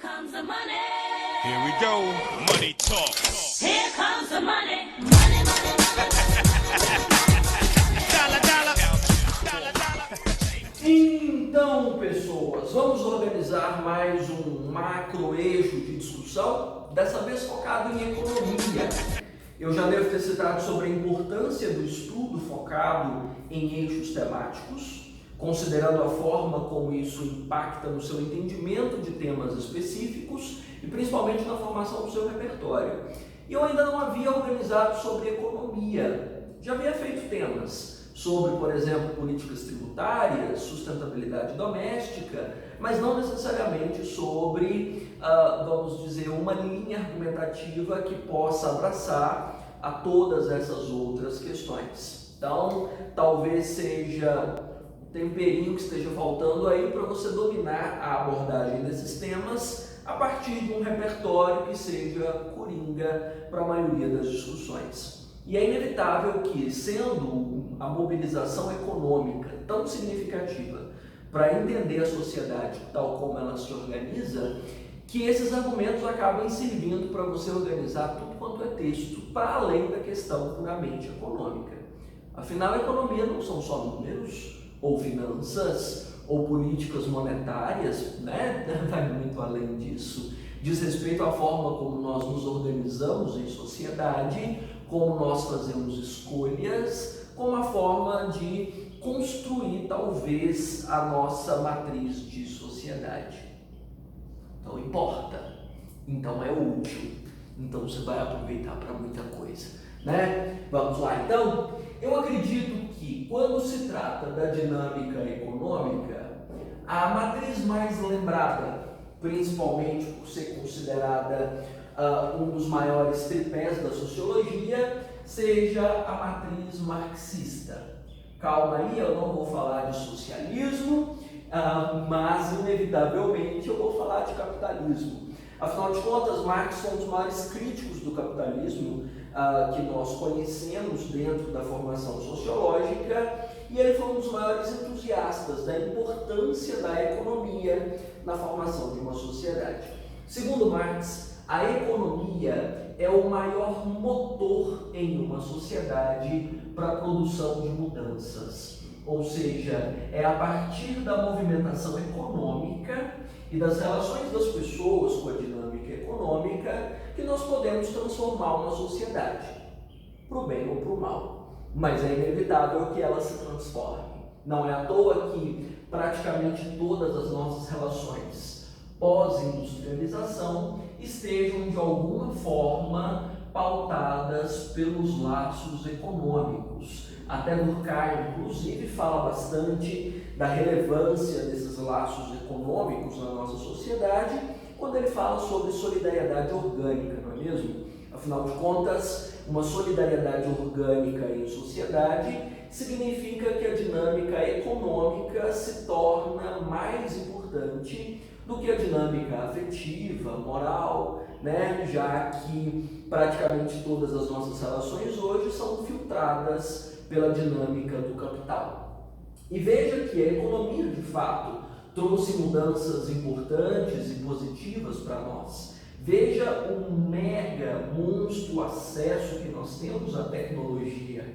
comes the money. Here we go, money talk. Here comes the money. Money, money, money. Dollar, dollar, dollar, dollar. Então, pessoas, vamos organizar mais um macro eixo de discussão, dessa vez focado em economia. Eu já devo ter citado sobre a importância do estudo focado em eixos temáticos, considerando a forma como isso impacta no seu entendimento de temas específicos e principalmente na formação do seu repertório. E eu ainda não havia organizado sobre economia. Já havia feito temas sobre, por exemplo, políticas tributárias, sustentabilidade doméstica, mas não necessariamente sobre, vamos dizer, uma linha argumentativa que possa abraçar a todas essas outras questões. Então, talvez seja o temperinho que esteja faltando aí para você dominar a abordagem desses temas a partir de um repertório que seja coringa para a maioria das discussões. E é inevitável que, sendo a mobilização econômica tão significativa para entender a sociedade tal como ela se organiza, que esses argumentos acabem servindo para você organizar tudo quanto é texto, para além da questão puramente econômica. Afinal, a economia não são só números, ou finanças, ou políticas monetárias, né? Vai muito além disso. Diz respeito à forma como nós nos organizamos em sociedade, como nós fazemos escolhas, como a forma de construir, talvez, a nossa matriz de sociedade. Então, importa. Então, é útil. Então, você vai aproveitar para muita coisa, né? Vamos lá, então. Eu acredito que, quando se trata da dinâmica econômica, a matriz mais lembrada, principalmente por ser considerada um dos maiores tripés da sociologia, seja a matriz marxista. Calma aí, eu não vou falar de socialismo, mas inevitavelmente eu vou falar de capitalismo. Afinal de contas, Marx foi um dos maiores críticos do capitalismo que nós conhecemos dentro da formação sociológica, e ele foi um dos maiores entusiastas da importância da economia na formação de uma sociedade. Segundo Marx, a economia é o maior motor em uma sociedade para a produção de mudanças. Ou seja, é a partir da movimentação econômica e das relações das pessoas com a dinâmica econômica que nós podemos transformar uma sociedade, para o bem ou para o mal. Mas é inevitável que ela se transforme. Não é à toa que praticamente todas as nossas relações pós-industrialização estejam de alguma forma pautadas pelos laços econômicos. Até Durkheim, inclusive, fala bastante da relevância desses laços econômicos na nossa sociedade, quando ele fala sobre solidariedade orgânica, não é mesmo? Afinal de contas, uma solidariedade orgânica em sociedade significa que a dinâmica econômica se torna mais importante do que a dinâmica afetiva, moral, né? Já que praticamente todas as nossas relações hoje são filtradas pela dinâmica do capital. E veja que a economia, de fato, trouxe mudanças importantes e positivas para nós. Veja o mega monstro acesso que nós temos à tecnologia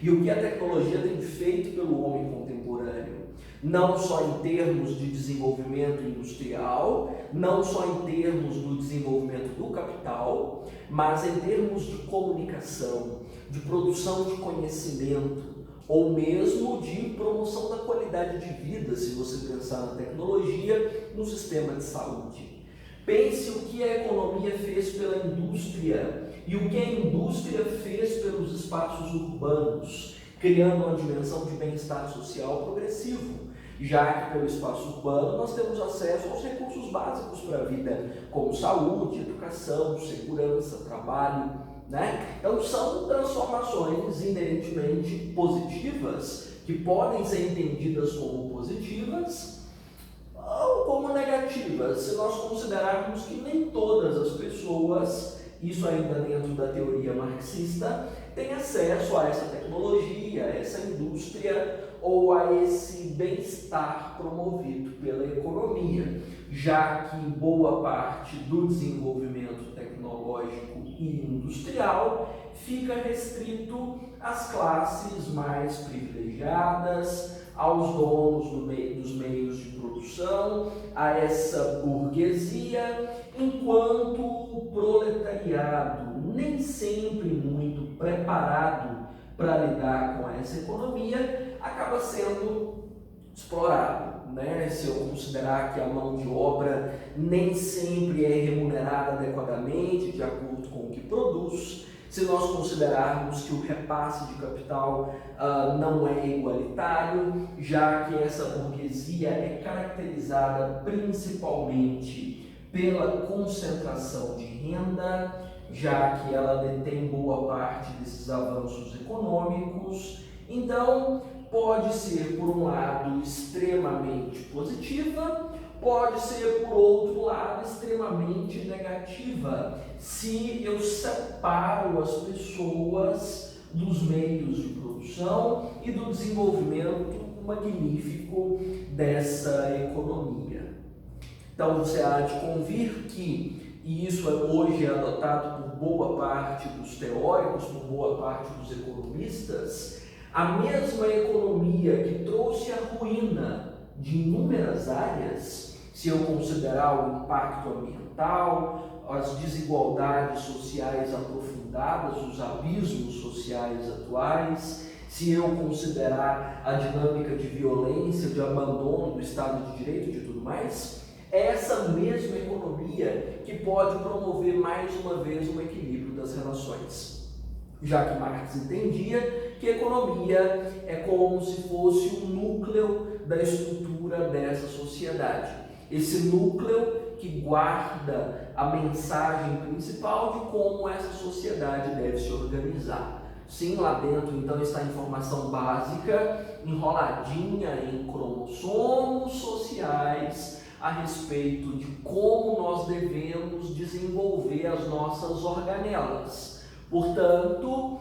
e o que a tecnologia tem feito pelo homem contemporâneo. Não só em termos de desenvolvimento industrial, não só em termos do desenvolvimento do capital, mas em termos de comunicação, de produção de conhecimento, ou mesmo de promoção da qualidade de vida, se você pensar na tecnologia, no sistema de saúde. Pense o que a economia fez pela indústria e o que a indústria fez pelos espaços urbanos, criando uma dimensão de bem-estar social progressivo, já que pelo espaço urbano nós temos acesso aos recursos básicos para a vida, como saúde, educação, segurança, trabalho, né? Então são transformações inerentemente positivas, que podem ser entendidas como positivas ou como negativas, se nós considerarmos que nem todas as pessoas, isso ainda dentro da teoria marxista, têm acesso a essa tecnologia, a essa indústria ou a esse bem-estar promovido pela economia. já que boa parte do desenvolvimento tecnológico e industrial fica restrito às classes mais privilegiadas, aos donos dos meios de produção, a essa burguesia, enquanto o proletariado, nem sempre muito preparado para lidar com essa economia, acaba sendo explorado, né? Se eu considerar que a mão de obra nem sempre é remunerada adequadamente, de acordo com o que produz, se nós considerarmos que o repasse de capital não é igualitário, já que essa burguesia é caracterizada principalmente pela concentração de renda, já que ela detém boa parte desses avanços econômicos, então pode ser, por um lado, extremamente positiva, pode ser, por outro lado, extremamente negativa, se eu separo as pessoas dos meios de produção e do desenvolvimento magnífico dessa economia. Então você há de convir que, e isso hoje é adotado por boa parte dos teóricos, por boa parte dos economistas, a mesma economia que trouxe a ruína de inúmeras áreas, se eu considerar o impacto ambiental, as desigualdades sociais aprofundadas, os abismos sociais atuais, se eu considerar a dinâmica de violência, de abandono do Estado de Direito e de tudo mais, é essa mesma economia que pode promover mais uma vez um equilíbrio das relações. Já que Marx entendia que economia é como se fosse o núcleo da estrutura dessa sociedade. Esse núcleo que guarda a mensagem principal de como essa sociedade deve se organizar. Sim, lá dentro então está a informação básica, enroladinha em cromossomos sociais, a respeito de como nós devemos desenvolver as nossas organelas. Portanto,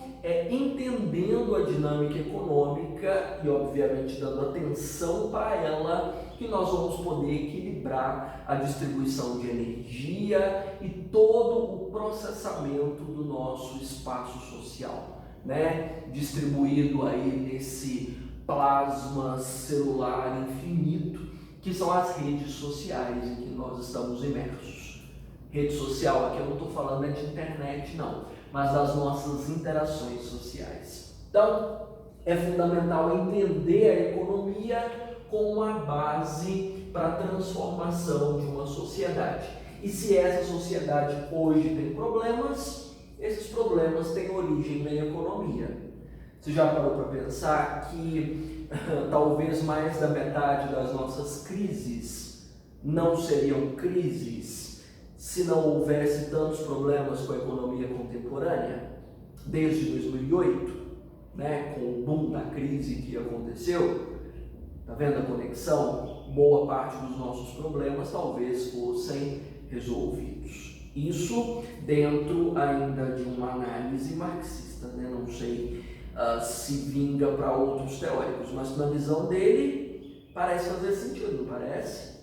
entendendo a dinâmica econômica e, obviamente, dando atenção para ela, que nós vamos poder equilibrar a distribuição de energia e todo o processamento do nosso espaço social, né? Distribuído aí nesse plasma celular infinito, que são as redes sociais em que nós estamos imersos. Rede social, aqui eu não estou falando de internet não, mas das nossas interações sociais. Então, é fundamental entender a economia como uma base para a transformação de uma sociedade. E se essa sociedade hoje tem problemas, esses problemas têm origem na economia. Você já parou para pensar que talvez mais da metade das nossas crises não seriam crises se não houvesse tantos problemas com a economia contemporânea? Desde 2008, né, com o boom da crise que aconteceu, tá vendo a conexão? Boa parte dos nossos problemas talvez fossem resolvidos. Isso dentro ainda de uma análise marxista, né? Não sei se vinga para outros teóricos, mas na visão dele parece fazer sentido, não parece?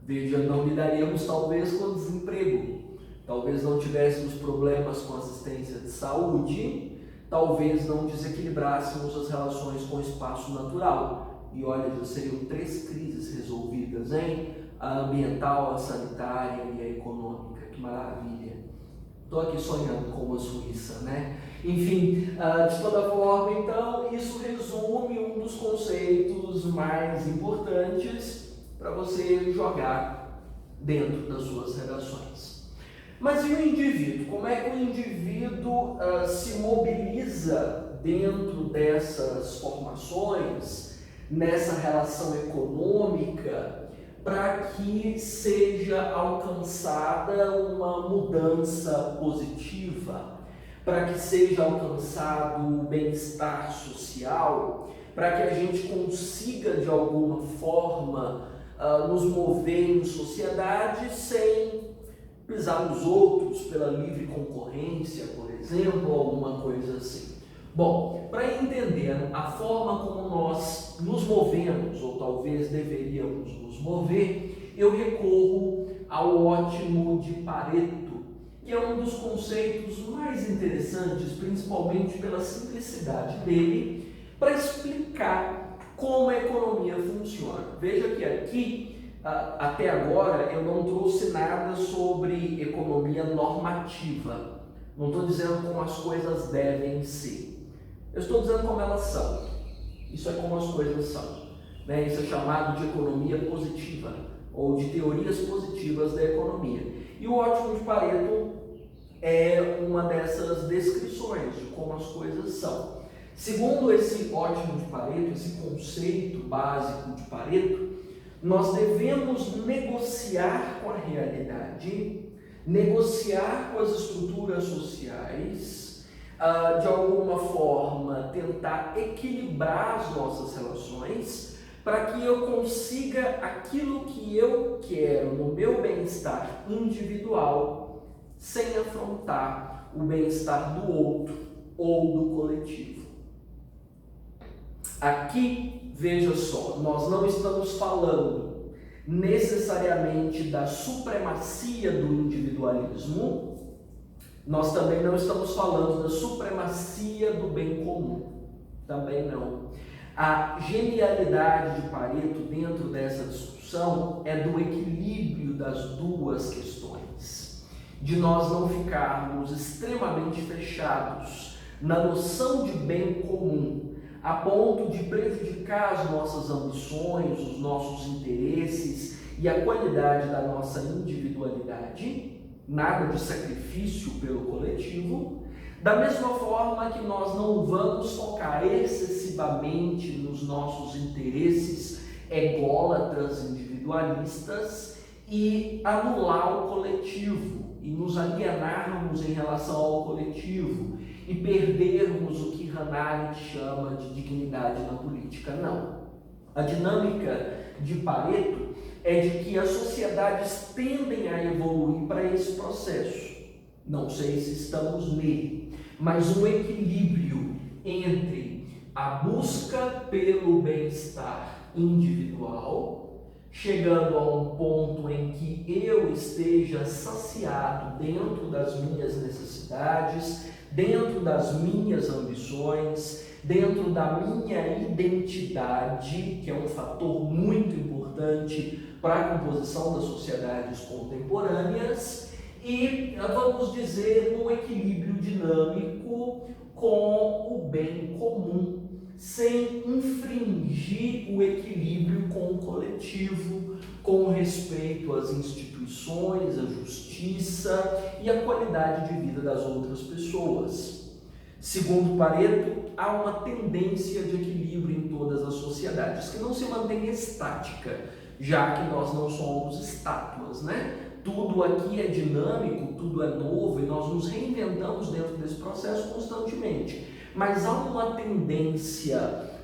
Veja, não lidaríamos talvez com desemprego, talvez não tivéssemos problemas com assistência de saúde, talvez não desequilibrássemos as relações com o espaço natural. E olha, já seriam 3 crises resolvidas, hein? A ambiental, a sanitária e a econômica, que maravilha! Estou aqui sonhando com uma Suíça, né? Enfim, de toda forma, então, isso resume um dos conceitos mais importantes para você jogar dentro das suas relações. Mas e o indivíduo? Como é que o indivíduo se mobiliza dentro dessas formações, nessa relação econômica, para que seja alcançada uma mudança positiva, para que seja alcançado o bem-estar social, para que a gente consiga de alguma forma nos mover em sociedade sem pisar nos outros pela livre concorrência, por exemplo, alguma coisa assim. Bom, para entender a forma como nós nos movemos, ou talvez deveríamos nos mover, eu recorro ao ótimo de Pareto, que é um dos conceitos mais interessantes, principalmente pela simplicidade dele, para explicar como a economia funciona. Veja que aqui, até agora, eu não trouxe nada sobre economia normativa. Não estou dizendo como as coisas devem ser. Eu estou dizendo como elas são. Isso é como as coisas são. Né? Isso é chamado de economia positiva, ou de teorias positivas da economia. E o ótimo de Pareto é uma dessas descrições de como as coisas são. Segundo esse ótimo de Pareto, esse conceito básico de Pareto, nós devemos negociar com a realidade, negociar com as estruturas sociais, de alguma forma tentar equilibrar as nossas relações para que eu consiga aquilo que eu quero no meu bem-estar individual sem afrontar o bem-estar do outro ou do coletivo. Aqui, veja só, nós não estamos falando necessariamente da supremacia do individualismo, nós também não estamos falando da supremacia do bem comum, também não. A genialidade de Pareto dentro dessa discussão é do equilíbrio das duas questões, de nós não ficarmos extremamente fechados na noção de bem comum, a ponto de prejudicar as nossas ambições, os nossos interesses e a qualidade da nossa individualidade, nada de sacrifício pelo coletivo, da mesma forma que nós não vamos focar excessivamente nos nossos interesses ególatras, individualistas e anular o coletivo e nos alienarmos em relação ao coletivo e perdermos o que Hannah Arendt chama de dignidade na política. Não. A dinâmica de Pareto é de que as sociedades tendem a evoluir para esse processo. Não sei se estamos nele, mas um equilíbrio entre a busca pelo bem-estar individual, chegando a um ponto em que eu esteja saciado dentro das minhas necessidades, dentro das minhas ambições, dentro da minha identidade, que é um fator muito importante para a composição das sociedades contemporâneas, e, vamos dizer, um equilíbrio dinâmico com o bem comum, sem infringir o equilíbrio com o coletivo, com respeito às instituições, à justiça e à qualidade de vida das outras pessoas. Segundo Pareto, há uma tendência de equilíbrio em todas as sociedades, que não se mantém estática, já que nós não somos estátuas, né? Tudo aqui é dinâmico, tudo é novo e nós nos reinventamos dentro desse processo constantemente. Mas há uma tendência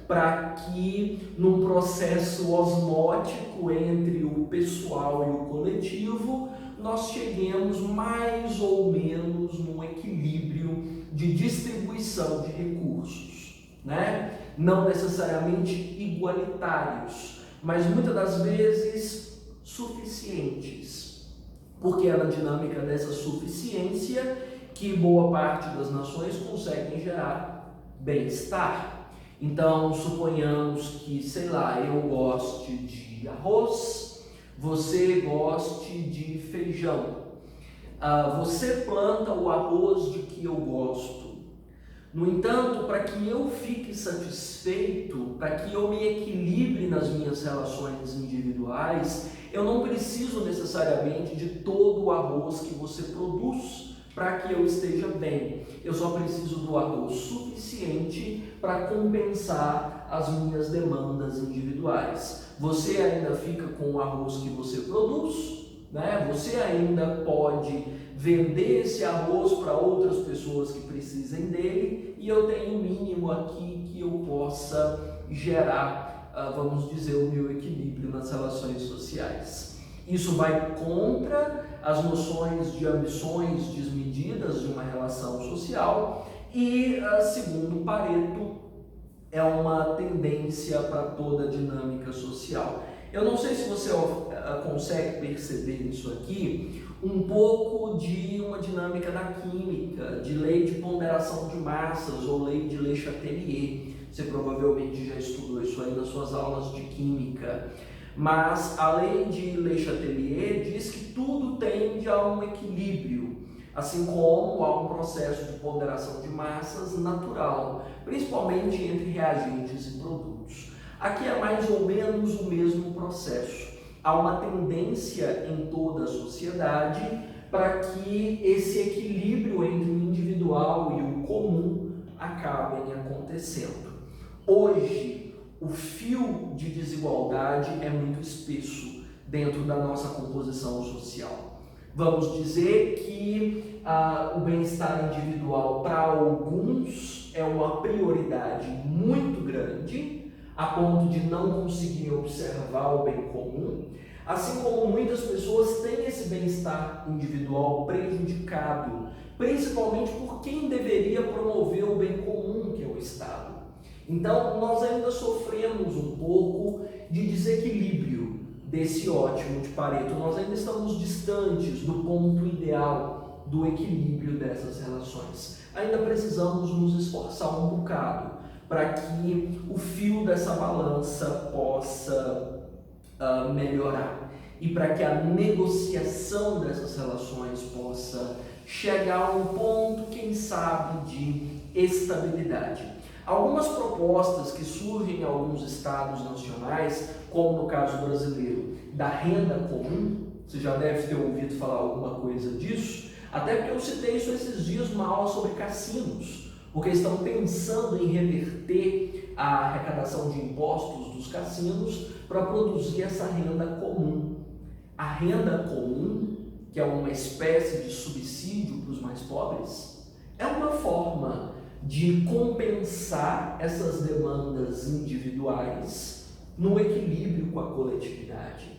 para que, num processo osmótico entre o pessoal e o coletivo, nós cheguemos mais ou menos num equilíbrio de distribuição de recursos, né? Não necessariamente igualitários, mas muitas das vezes suficientes, porque é na dinâmica dessa suficiência que boa parte das nações conseguem gerar bem-estar. Então, suponhamos que, sei lá, eu goste de arroz, você goste de feijão. Você planta o arroz de que eu gosto. No entanto, para que eu fique satisfeito, para que eu me equilibre nas minhas relações individuais, eu não preciso necessariamente de todo o arroz que você produz para que eu esteja bem. Eu só preciso do arroz suficiente para compensar as minhas demandas individuais. Você ainda fica com o arroz que você produz, né? Você ainda pode vender esse arroz para outras pessoas que precisem dele, e eu tenho o mínimo aqui que eu possa gerar, vamos dizer, o meu equilíbrio nas relações sociais. Isso vai contra as noções de ambições desmedidas de uma relação social e, segundo Pareto, é uma tendência para toda a dinâmica social. Eu não sei se você consegue perceber nisso aqui um pouco de uma dinâmica da química, de lei de ponderação de massas ou lei de Le Chatelier. Você provavelmente já estudou isso aí nas suas aulas de química. Mas a lei de Le Chatelier diz que tudo tende a um equilíbrio, assim como há um processo de ponderação de massas natural, principalmente entre reagentes e produtos. Aqui é mais ou menos o mesmo processo. Há uma tendência em toda a sociedade para que esse equilíbrio entre o individual e o comum acabem acontecendo. Hoje, o fio de desigualdade é muito espesso dentro da nossa composição social. Vamos dizer que o bem-estar individual para alguns é uma prioridade muito grande, a ponto de não conseguir observar o bem comum, assim como muitas pessoas têm esse bem-estar individual prejudicado, principalmente por quem deveria promover o bem comum, que é o Estado. Então, nós ainda sofremos um pouco de desequilíbrio desse ótimo de Pareto. Nós ainda estamos distantes do ponto ideal do equilíbrio dessas relações. Ainda precisamos nos esforçar um bocado para que o fio dessa balança possa melhorar e para que a negociação dessas relações possa chegar a um ponto, quem sabe, de estabilidade. Algumas propostas que surgem em alguns estados nacionais, como no caso brasileiro, da renda comum, você já deve ter ouvido falar alguma coisa disso, até porque eu citei isso esses dias numa aula sobre cassinos, porque estão pensando em reverter a arrecadação de impostos dos cassinos para produzir essa renda comum. A renda comum, que é uma espécie de subsídio para os mais pobres, é uma forma de compensar essas demandas individuais no equilíbrio com a coletividade,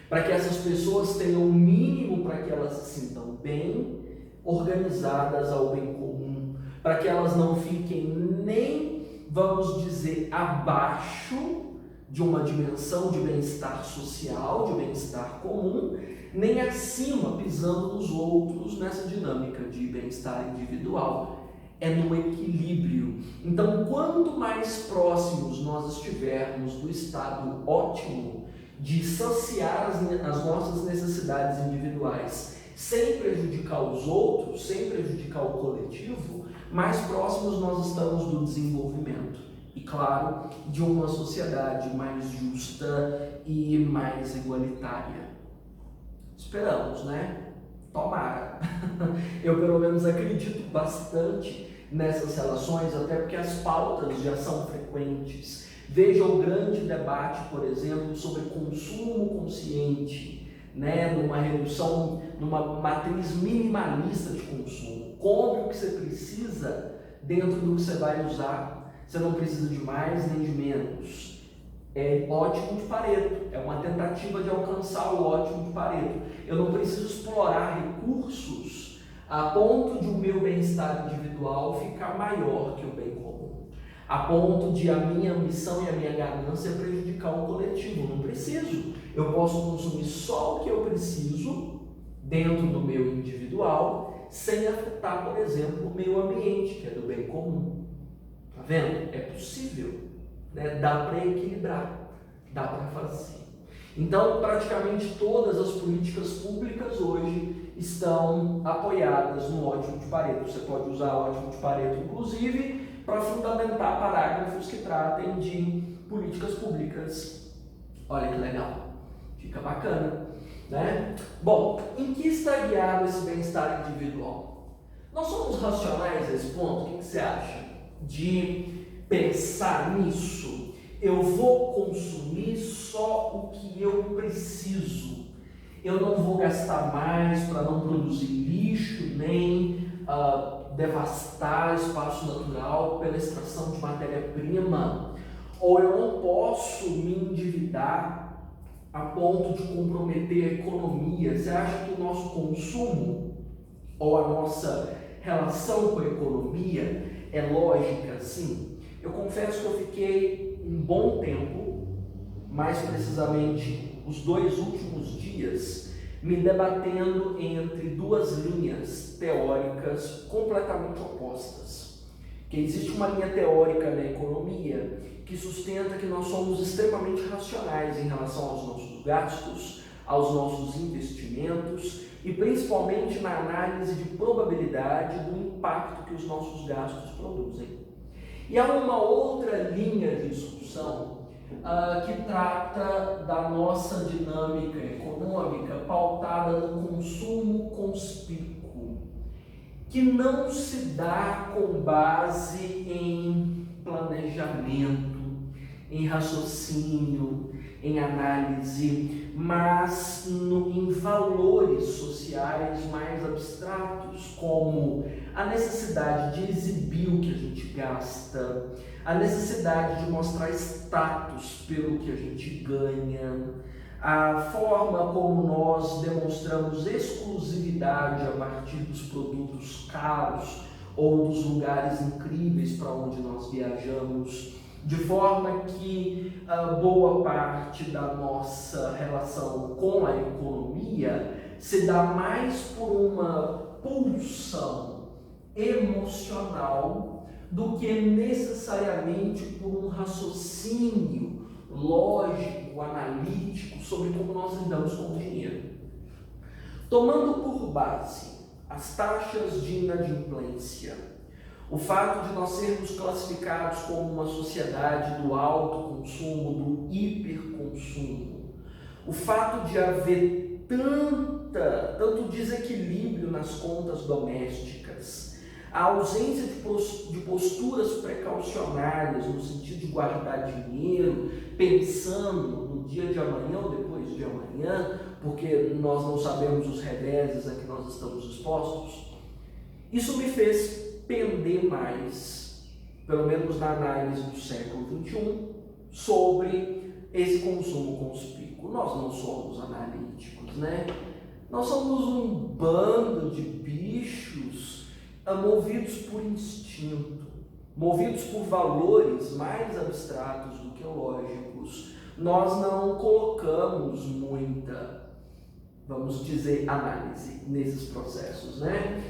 para que essas pessoas tenham o mínimo para que elas se sintam bem organizadas ao bem comum, para que elas não fiquem nem, vamos dizer, abaixo de uma dimensão de bem-estar social, de bem-estar comum, nem acima, pisando nos outros nessa dinâmica de bem-estar individual. É no equilíbrio. Então, quanto mais próximos nós estivermos do estado ótimo de saciar as nossas necessidades individuais, sem prejudicar os outros, sem prejudicar o coletivo, mais próximos nós estamos do desenvolvimento. E, claro, de uma sociedade mais justa e mais igualitária. Esperamos, né? Tomara. Eu, pelo menos, acredito bastante nessas relações, até porque as pautas já são frequentes. Veja o grande debate, por exemplo, sobre consumo consciente, né? Numa redução, numa matriz minimalista de consumo. Compre o que você precisa dentro do que você vai usar. Você não precisa de mais nem de menos. É ótimo de Pareto, é uma tentativa de alcançar o ótimo de Pareto. Eu não preciso explorar recursos a ponto de o meu bem-estar individual ficar maior que o bem comum, a ponto de a minha ambição e a minha ganância prejudicar o coletivo. Não preciso. Eu posso consumir só o que eu preciso dentro do meu individual, sem afetar, por exemplo, o meio ambiente, que é do bem comum. Tá vendo? É possível, né? Dá para equilibrar, dá para fazer. Então, praticamente todas as políticas públicas hoje estão apoiadas no ótimo de Pareto. Você pode usar o ótimo de Pareto, inclusive, para fundamentar parágrafos que tratem de políticas públicas. Olha que legal, fica bacana, né? Bom, em que está guiado esse bem-estar individual? Nós somos racionais a esse ponto? O que você acha? De pensar nisso, eu vou consumir só o que eu preciso, eu não vou gastar mais para não produzir lixo, nem devastar espaço natural pela extração de matéria-prima, ou eu não posso me endividar a ponto de comprometer a economia. Você acha que o nosso consumo ou a nossa relação com a economia é lógica? Sim. Eu confesso que eu fiquei um bom tempo mais precisamente os 2 últimos dias, me debatendo entre 2 linhas teóricas completamente opostas. Que existe uma linha teórica na economia que sustenta que nós somos extremamente racionais em relação aos nossos gastos, aos nossos investimentos e principalmente na análise de probabilidade do impacto que os nossos gastos produzem. E há uma outra linha de discussão que trata da nossa dinâmica econômica pautada no consumo conspícuo, que não se dá com base em planejamento, em raciocínio, em análise, mas em valores sociais mais abstratos, como a necessidade de exibir o que a gente gasta, a necessidade de mostrar status pelo que a gente ganha, a forma como nós demonstramos exclusividade a partir dos produtos caros ou dos lugares incríveis para onde nós viajamos, de forma que boa parte da nossa relação com a economia se dá mais por uma pulsão emocional do que necessariamente por um raciocínio lógico, analítico sobre como nós lidamos com o dinheiro. Tomando por base as taxas de inadimplência, o fato de nós sermos classificados como uma sociedade do alto consumo, do hiperconsumo, o fato de haver tanto desequilíbrio nas contas domésticas, a ausência de posturas precaucionárias no sentido de guardar dinheiro, pensando no dia de amanhã ou depois de amanhã, porque nós não sabemos os reveses a que nós estamos expostos, isso me fez pender mais, pelo menos na análise do século XXI, sobre esse consumo conspícuo. Nós não somos analíticos, né? Nós somos um bando de bichos movidos por instinto, movidos por valores mais abstratos do que lógicos. Nós não colocamos muita, vamos dizer, análise nesses processos, né?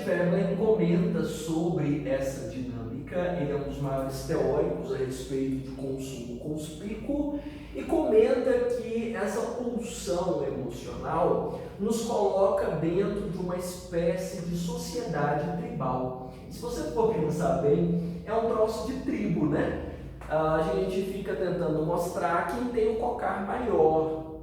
Verlaine comenta sobre essa dinâmica, ele é um dos maiores teóricos a respeito de consumo conspícuo e comenta que essa pulsão emocional nos coloca dentro de uma espécie de sociedade tribal. E se você for pensar bem, é um troço de tribo, né? A gente fica tentando mostrar quem tem o cocar maior,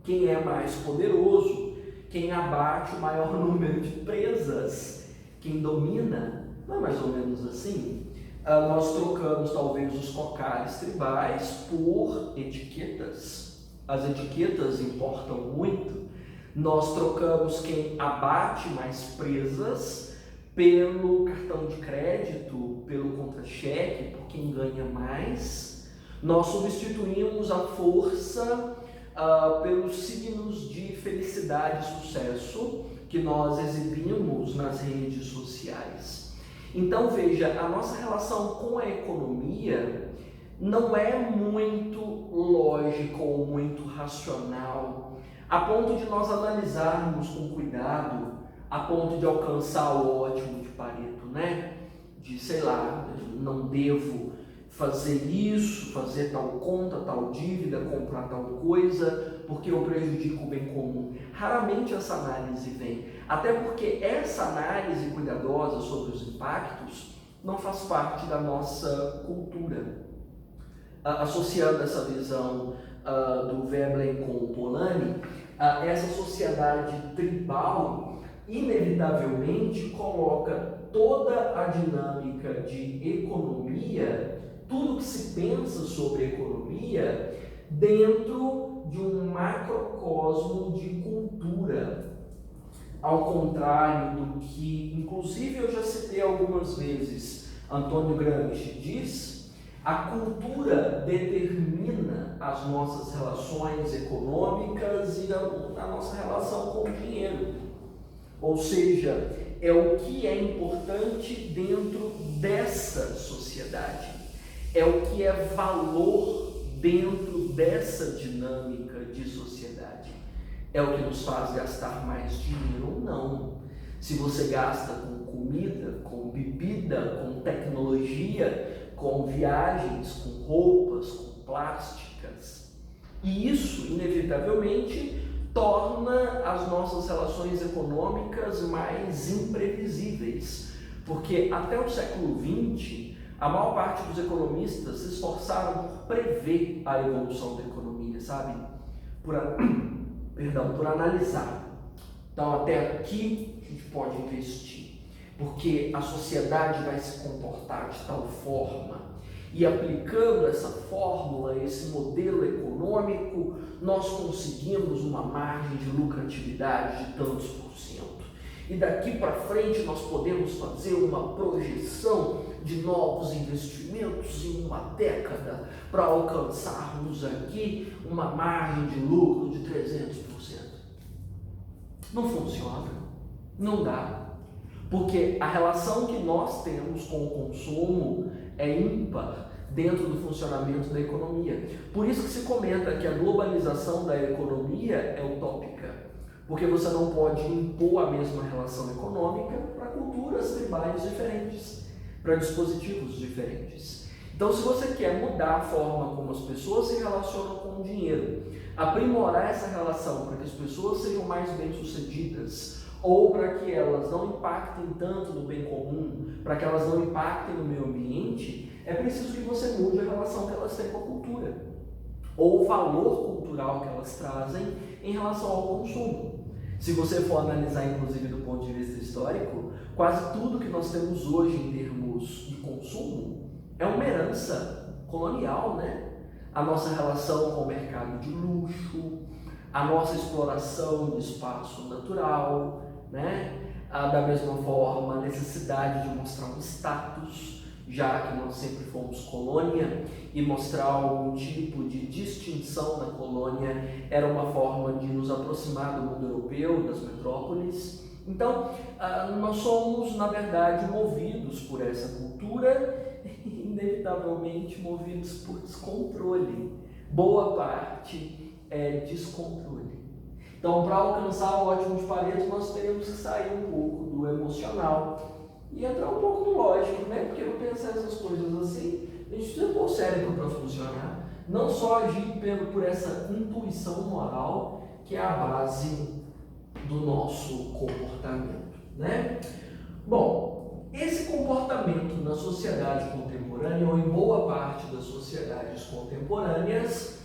quem é mais poderoso, quem abate o maior número de presas, quem domina. Não é mais ou menos assim? Nós trocamos talvez os cocares tribais por etiquetas. As etiquetas importam muito. Nós trocamos quem abate mais presas pelo cartão de crédito, pelo contra-cheque, por quem ganha mais. Nós substituímos a força pelos signos de felicidade e sucesso que nós exibimos nas redes sociais. Então veja, a nossa relação com a economia não é muito lógica ou muito racional, a ponto de nós analisarmos com cuidado, a ponto de alcançar o ótimo de Pareto, né? De, sei lá, não devo fazer isso, fazer tal conta, tal dívida, comprar tal coisa, porque eu prejudico o bem comum. Raramente essa análise vem, até porque essa análise cuidadosa sobre os impactos não faz parte da nossa cultura. Associando essa visão do Veblen com o Polanyi, essa sociedade tribal inevitavelmente coloca toda a dinâmica de economia, tudo que se pensa sobre economia, dentro de um macrocosmo de cultura. Ao contrário do que, inclusive, eu já citei algumas vezes, Antônio Gramsci diz, a cultura determina as nossas relações econômicas e a nossa relação com o dinheiro. Ou seja, é o que é importante dentro dessa sociedade. É o que é valor dentro dessa dinâmica de sociedade é o que nos faz gastar mais dinheiro ou não. Se você gasta com comida, com bebida, com tecnologia, com viagens, com roupas, com plásticas, e isso, inevitavelmente, torna as nossas relações econômicas mais imprevisíveis, porque até o século XX, a maior parte dos economistas se esforçaram por prever a evolução da economia, sabe? Por analisar. Então, até aqui a gente pode investir, porque a sociedade vai se comportar de tal forma, e aplicando essa fórmula, esse modelo econômico, nós conseguimos uma margem de lucratividade de tantos por cento. E daqui para frente nós podemos fazer uma projeção de novos investimentos em uma década para alcançarmos aqui uma margem de lucro de 300%. Não funciona, não dá, porque a relação que nós temos com o consumo é ímpar dentro do funcionamento da economia. Por isso que se comenta que a globalização da economia é utópica, porque você não pode impor a mesma relação econômica para culturas tribais diferentes, para dispositivos diferentes. Então, se você quer mudar a forma como as pessoas se relacionam com o dinheiro, aprimorar essa relação para que as pessoas sejam mais bem-sucedidas, ou para que elas não impactem tanto no bem comum, para que elas não impactem no meio ambiente, é preciso que você mude a relação que elas têm com a cultura, ou o valor cultural que elas trazem em relação ao consumo. Se você for analisar, inclusive, do ponto de vista histórico, quase tudo que nós temos hoje em termos de consumo é uma herança colonial, né? A nossa relação com o mercado de luxo, a nossa exploração de espaço natural, né? Da mesma forma, a necessidade de mostrar um status, já que nós sempre fomos colônia, e mostrar algum tipo de distinção na colônia era uma forma de nos aproximar do mundo europeu, das metrópoles. Então, nós somos, na verdade, movidos por essa cultura, inevitavelmente movidos por descontrole. Boa parte é descontrole. Então, para alcançar o ótimo de Pareto, nós teremos que sair um pouco do emocional e entrar um pouco no lógico, né? Porque eu pensar essas coisas assim, a gente precisa pôr o cérebro para funcionar, não só agir por essa intuição moral que é a base do nosso comportamento, né? Bom, esse comportamento na sociedade contemporânea, ou em boa parte das sociedades contemporâneas,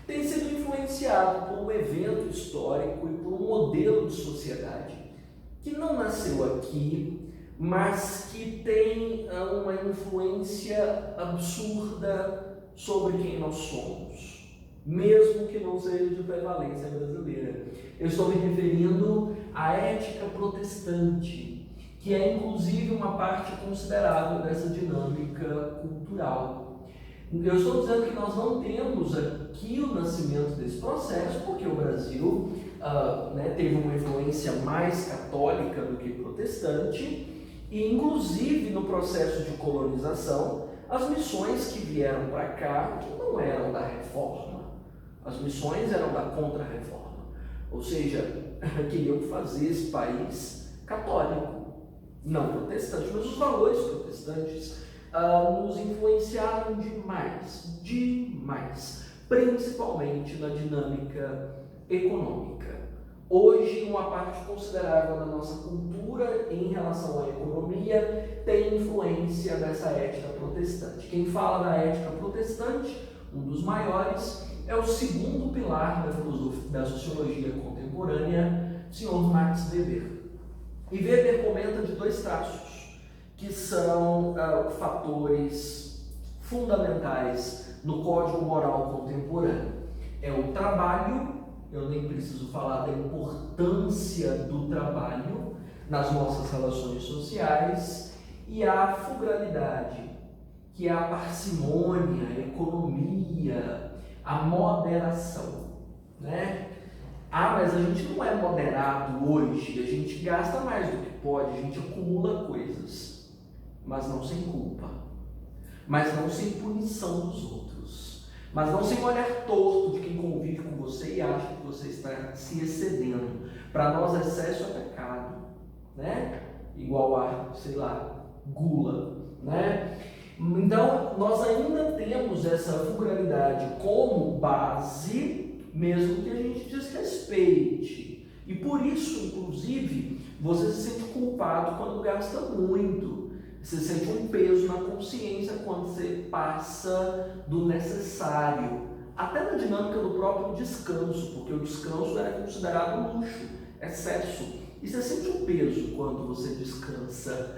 tem sido influenciado por um evento histórico e por um modelo de sociedade que não nasceu aqui, mas que tem uma influência absurda sobre quem nós somos, mesmo que não seja de prevalência brasileira. Eu estou me referindo à ética protestante, que é inclusive uma parte considerável dessa dinâmica cultural. Eu estou dizendo que nós não temos aqui o nascimento desse processo, porque o Brasil teve uma influência mais católica do que protestante, e inclusive no processo de colonização, as missões que vieram para cá não eram da reforma, as missões eram da contra-reforma, ou seja, queriam fazer esse país católico, não protestante, mas os valores protestantes nos influenciaram demais, principalmente na dinâmica econômica. Hoje, uma parte considerável da nossa cultura em relação à economia tem influência dessa ética protestante. Quem fala da ética protestante, um dos maiores, é o segundo pilar da sociologia contemporânea, o Sr. Max Weber. E Weber comenta de dois traços, que são fatores fundamentais no código moral contemporâneo. É o trabalho, eu nem preciso falar da importância do trabalho nas nossas relações sociais, e a frugalidade, que é a parcimônia, a economia, a moderação, né? Mas a gente não é moderado hoje, a gente gasta mais do que pode, a gente acumula coisas, mas não sem culpa, mas não sem punição dos outros, mas não sem olhar torto de quem convive com você e acha que você está se excedendo. Para nós, excesso é pecado, né? Igual a, sei lá, gula, né? Então, nós ainda temos essa vulgaridade como base, mesmo que a gente desrespeite. E por isso, inclusive, você se sente culpado quando gasta muito. Você sente um peso na consciência quando você passa do necessário. Até na dinâmica do próprio descanso, porque o descanso era considerado luxo, excesso. E você sente um peso quando você descansa.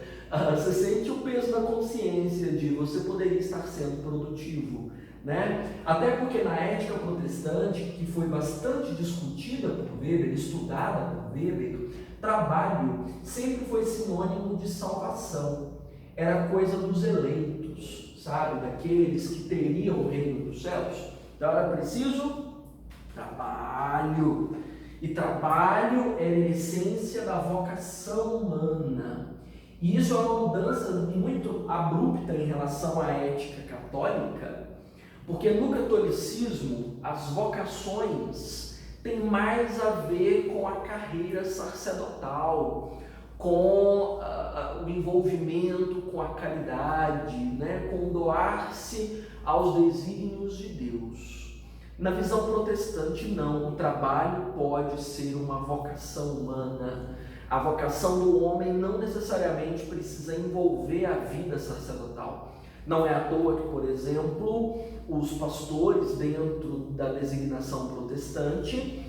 Você sente o peso na consciência de você poderia estar sendo produtivo, né? Até porque na ética protestante, que foi bastante discutida por Weber, estudada por Weber, trabalho sempre foi sinônimo de salvação. Era coisa dos eleitos, sabe? Daqueles que teriam o reino dos céus. Então era preciso trabalho. E trabalho era a essência da vocação humana. E isso é uma mudança muito abrupta em relação à ética católica, porque no catolicismo as vocações têm mais a ver com a carreira sacerdotal, com o envolvimento com a caridade, né? Com doar-se aos desígnios de Deus. Na visão protestante, não. O trabalho pode ser uma vocação humana. A vocação do homem não necessariamente precisa envolver a vida sacerdotal. Não é à toa que, por exemplo, os pastores, dentro da designação protestante,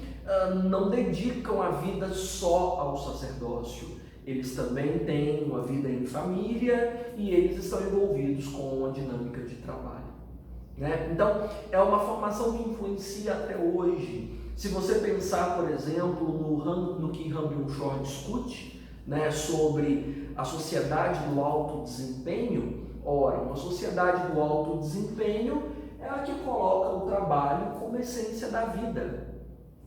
não dedicam a vida só ao sacerdócio. Eles também têm uma vida em família e eles estão envolvidos com a dinâmica de trabalho, né? Então, é uma formação que influencia até hoje. Se você pensar, por exemplo, no que Byung-Chul discute, né, sobre a sociedade do alto desempenho, ora, uma sociedade do alto desempenho é a que coloca o trabalho como essência da vida.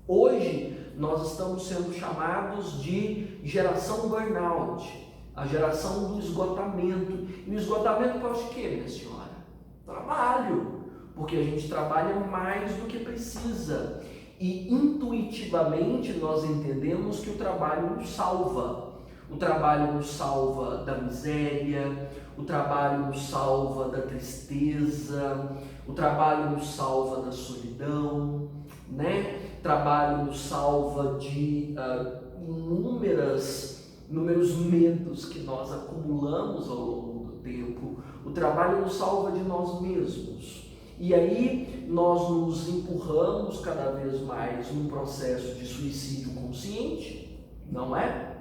Hoje, nós estamos sendo chamados de geração burnout, a geração do esgotamento. E o esgotamento por causa de quê, minha senhora? Trabalho, porque a gente trabalha mais do que precisa. E intuitivamente nós entendemos que o trabalho nos salva. O trabalho nos salva da miséria, o trabalho nos salva da tristeza, o trabalho nos salva da solidão, né? O trabalho nos salva de inúmeros medos que nós acumulamos ao longo do tempo. O trabalho nos salva de nós mesmos. E aí nós nos empurramos cada vez mais num processo de suicídio consciente, não é?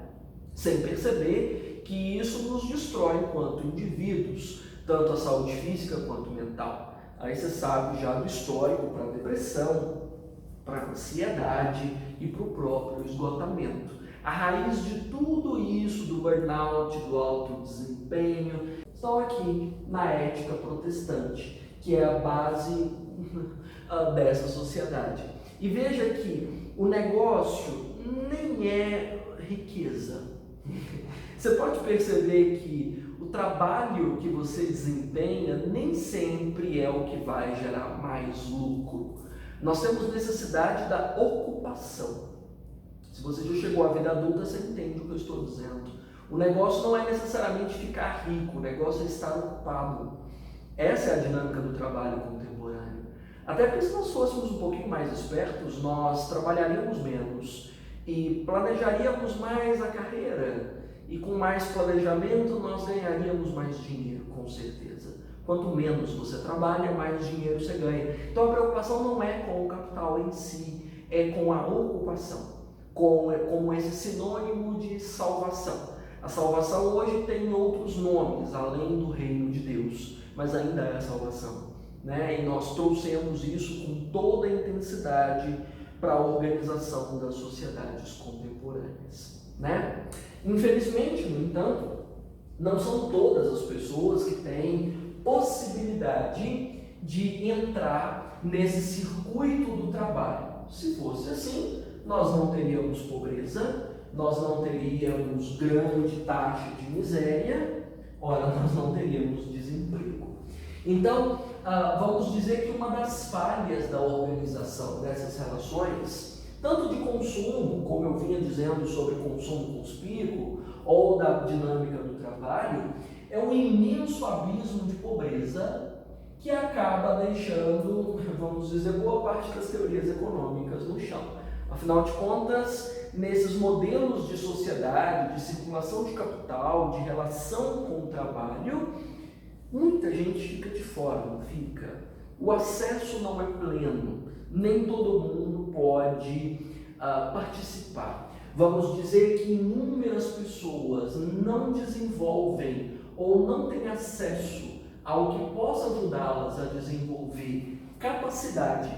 Sem perceber que isso nos destrói enquanto indivíduos, tanto a saúde física quanto mental. Aí você sabe já do histórico para a depressão, para a ansiedade e para o próprio esgotamento. A raiz de tudo isso, do burnout, do alto desempenho, estão aqui na ética protestante, que é a base dessa sociedade. E veja que o negócio nem é riqueza. Você pode perceber que o trabalho que você desempenha nem sempre é o que vai gerar mais lucro. Nós temos necessidade da ocupação. Se você já chegou à vida adulta, você entende o que eu estou dizendo. O negócio não é necessariamente ficar rico, o negócio é estar ocupado. Essa é a dinâmica do trabalho contemporâneo. Até porque se nós fôssemos um pouquinho mais espertos, nós trabalharíamos menos e planejaríamos mais a carreira. E com mais planejamento nós ganharíamos mais dinheiro, com certeza. Quanto menos você trabalha, mais dinheiro você ganha. Então a preocupação não é com o capital em si, é com a ocupação, como esse sinônimo de salvação. A salvação hoje tem outros nomes, além do reino de Deus, mas ainda é a salvação, né? E nós trouxemos isso com toda a intensidade para a organização das sociedades contemporâneas, né? Infelizmente, no entanto, não são todas as pessoas que têm possibilidade de entrar nesse circuito do trabalho. Se fosse assim, nós não teríamos pobreza, nós não teríamos grande taxa de miséria, ora, nós não teríamos desemprego. Então, vamos dizer que uma das falhas da organização dessas relações, tanto de consumo, como eu vinha dizendo sobre consumo conspícuo, ou da dinâmica do trabalho, é um imenso abismo de pobreza que acaba deixando, vamos dizer, boa parte das teorias econômicas no chão. Afinal de contas, nesses modelos de sociedade, de circulação de capital, de relação com o trabalho, muita gente fica de fora, não fica? O acesso não é pleno, nem todo mundo pode participar. Vamos dizer que inúmeras pessoas não desenvolvem ou não têm acesso ao que possa ajudá-las a desenvolver capacidade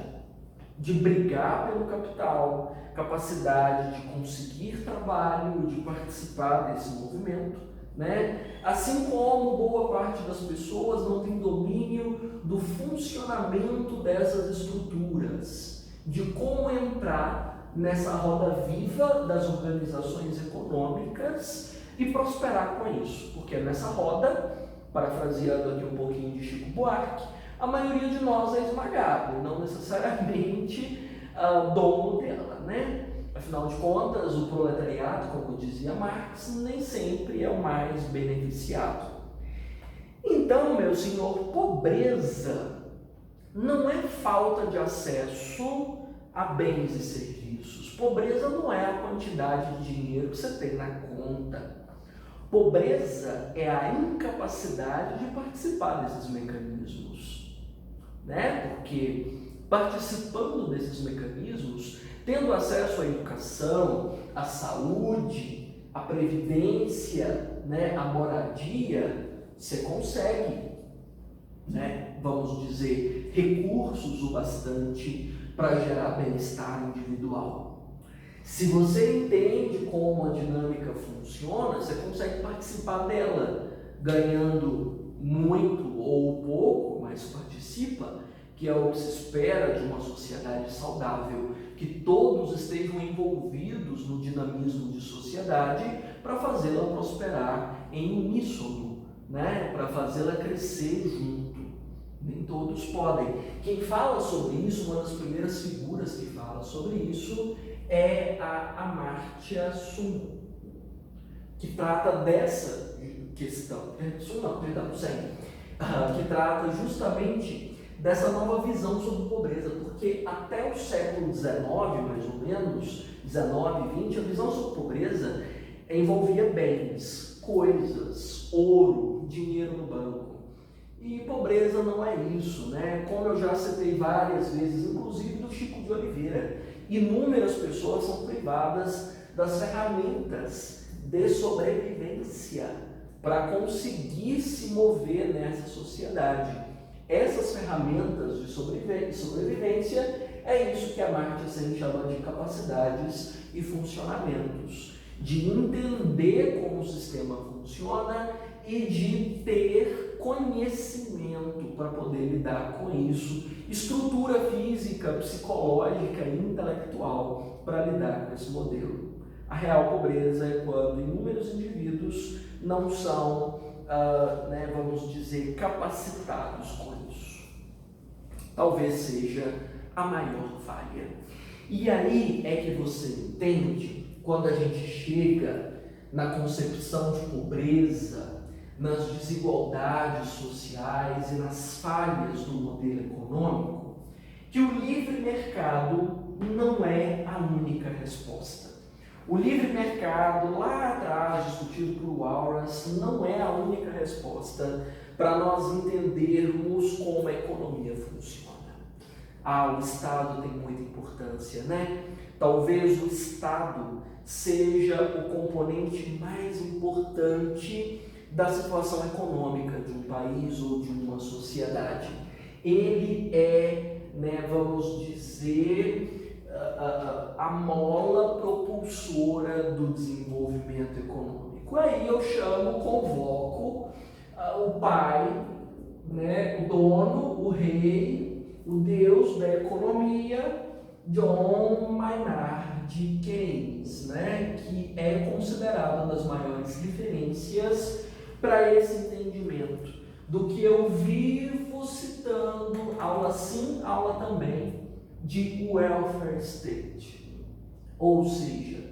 de brigar pelo capital, capacidade de conseguir trabalho, de participar desse movimento, né? Assim como boa parte das pessoas não tem domínio do funcionamento dessas estruturas, de como entrar nessa roda viva das organizações econômicas e prosperar com isso, porque nessa roda, parafraseando aqui um pouquinho de Chico Buarque, a maioria de nós é esmagado, não necessariamente dono dela, né? Afinal de contas, o proletariado, como dizia Marx, nem sempre é o mais beneficiado. Então, meu senhor, pobreza não é falta de acesso a bens e serviços. Pobreza não é a quantidade de dinheiro que você tem na conta. Pobreza é a incapacidade de participar desses mecanismos, né? Porque participando desses mecanismos, tendo acesso à educação, à saúde, à previdência, né, à moradia, você consegue, né, vamos dizer, recursos o bastante para gerar bem-estar individual. Se você entende como a dinâmica funciona, você consegue participar dela, ganhando muito ou pouco, mas participa, que é o que se espera de uma sociedade saudável, que todos estejam envolvidos no dinamismo de sociedade para fazê-la prosperar em uníssono, né? Para fazê-la crescer junto. Nem todos podem. Quem fala sobre isso, uma das primeiras figuras que fala sobre isso, é a Amartya Sen, que trata dessa questão, que trata justamente dessa nova visão sobre pobreza, porque até o século XIX, mais ou menos, 19, 20, a visão sobre pobreza envolvia bens, coisas, ouro, dinheiro no banco. E pobreza não é isso, né? Como eu já citei várias vezes, inclusive do Chico de Oliveira, inúmeras pessoas são privadas das ferramentas de sobrevivência para conseguir se mover nessa sociedade. Essas ferramentas de sobrevivência é isso que a Amartya Sen chama de capacidades e funcionamentos, de entender como o sistema funciona e de ter conhecimento para poder lidar com isso, estrutura física, psicológica e intelectual para lidar com esse modelo. A real pobreza é quando inúmeros indivíduos não são, vamos dizer, capacitados com isso. Talvez seja a maior falha. E aí é que você entende, quando a gente chega na concepção de pobreza, nas desigualdades sociais e nas falhas do modelo econômico, que o livre mercado não é a única resposta. O livre mercado, lá atrás, discutido por Walras, não é a única resposta para nós entendermos como a economia funciona. O Estado tem muita importância, né? Talvez o Estado seja o componente mais importante da situação econômica de um país ou de uma sociedade. Ele é, vamos dizer, a mola propulsora do desenvolvimento econômico. Aí eu convoco o pai, o dono, o rei, o deus da economia, John Maynard Keynes, que é considerado uma das maiores referências para esse entendimento do que eu vivo citando, aula sim, aula também, de welfare state, ou seja,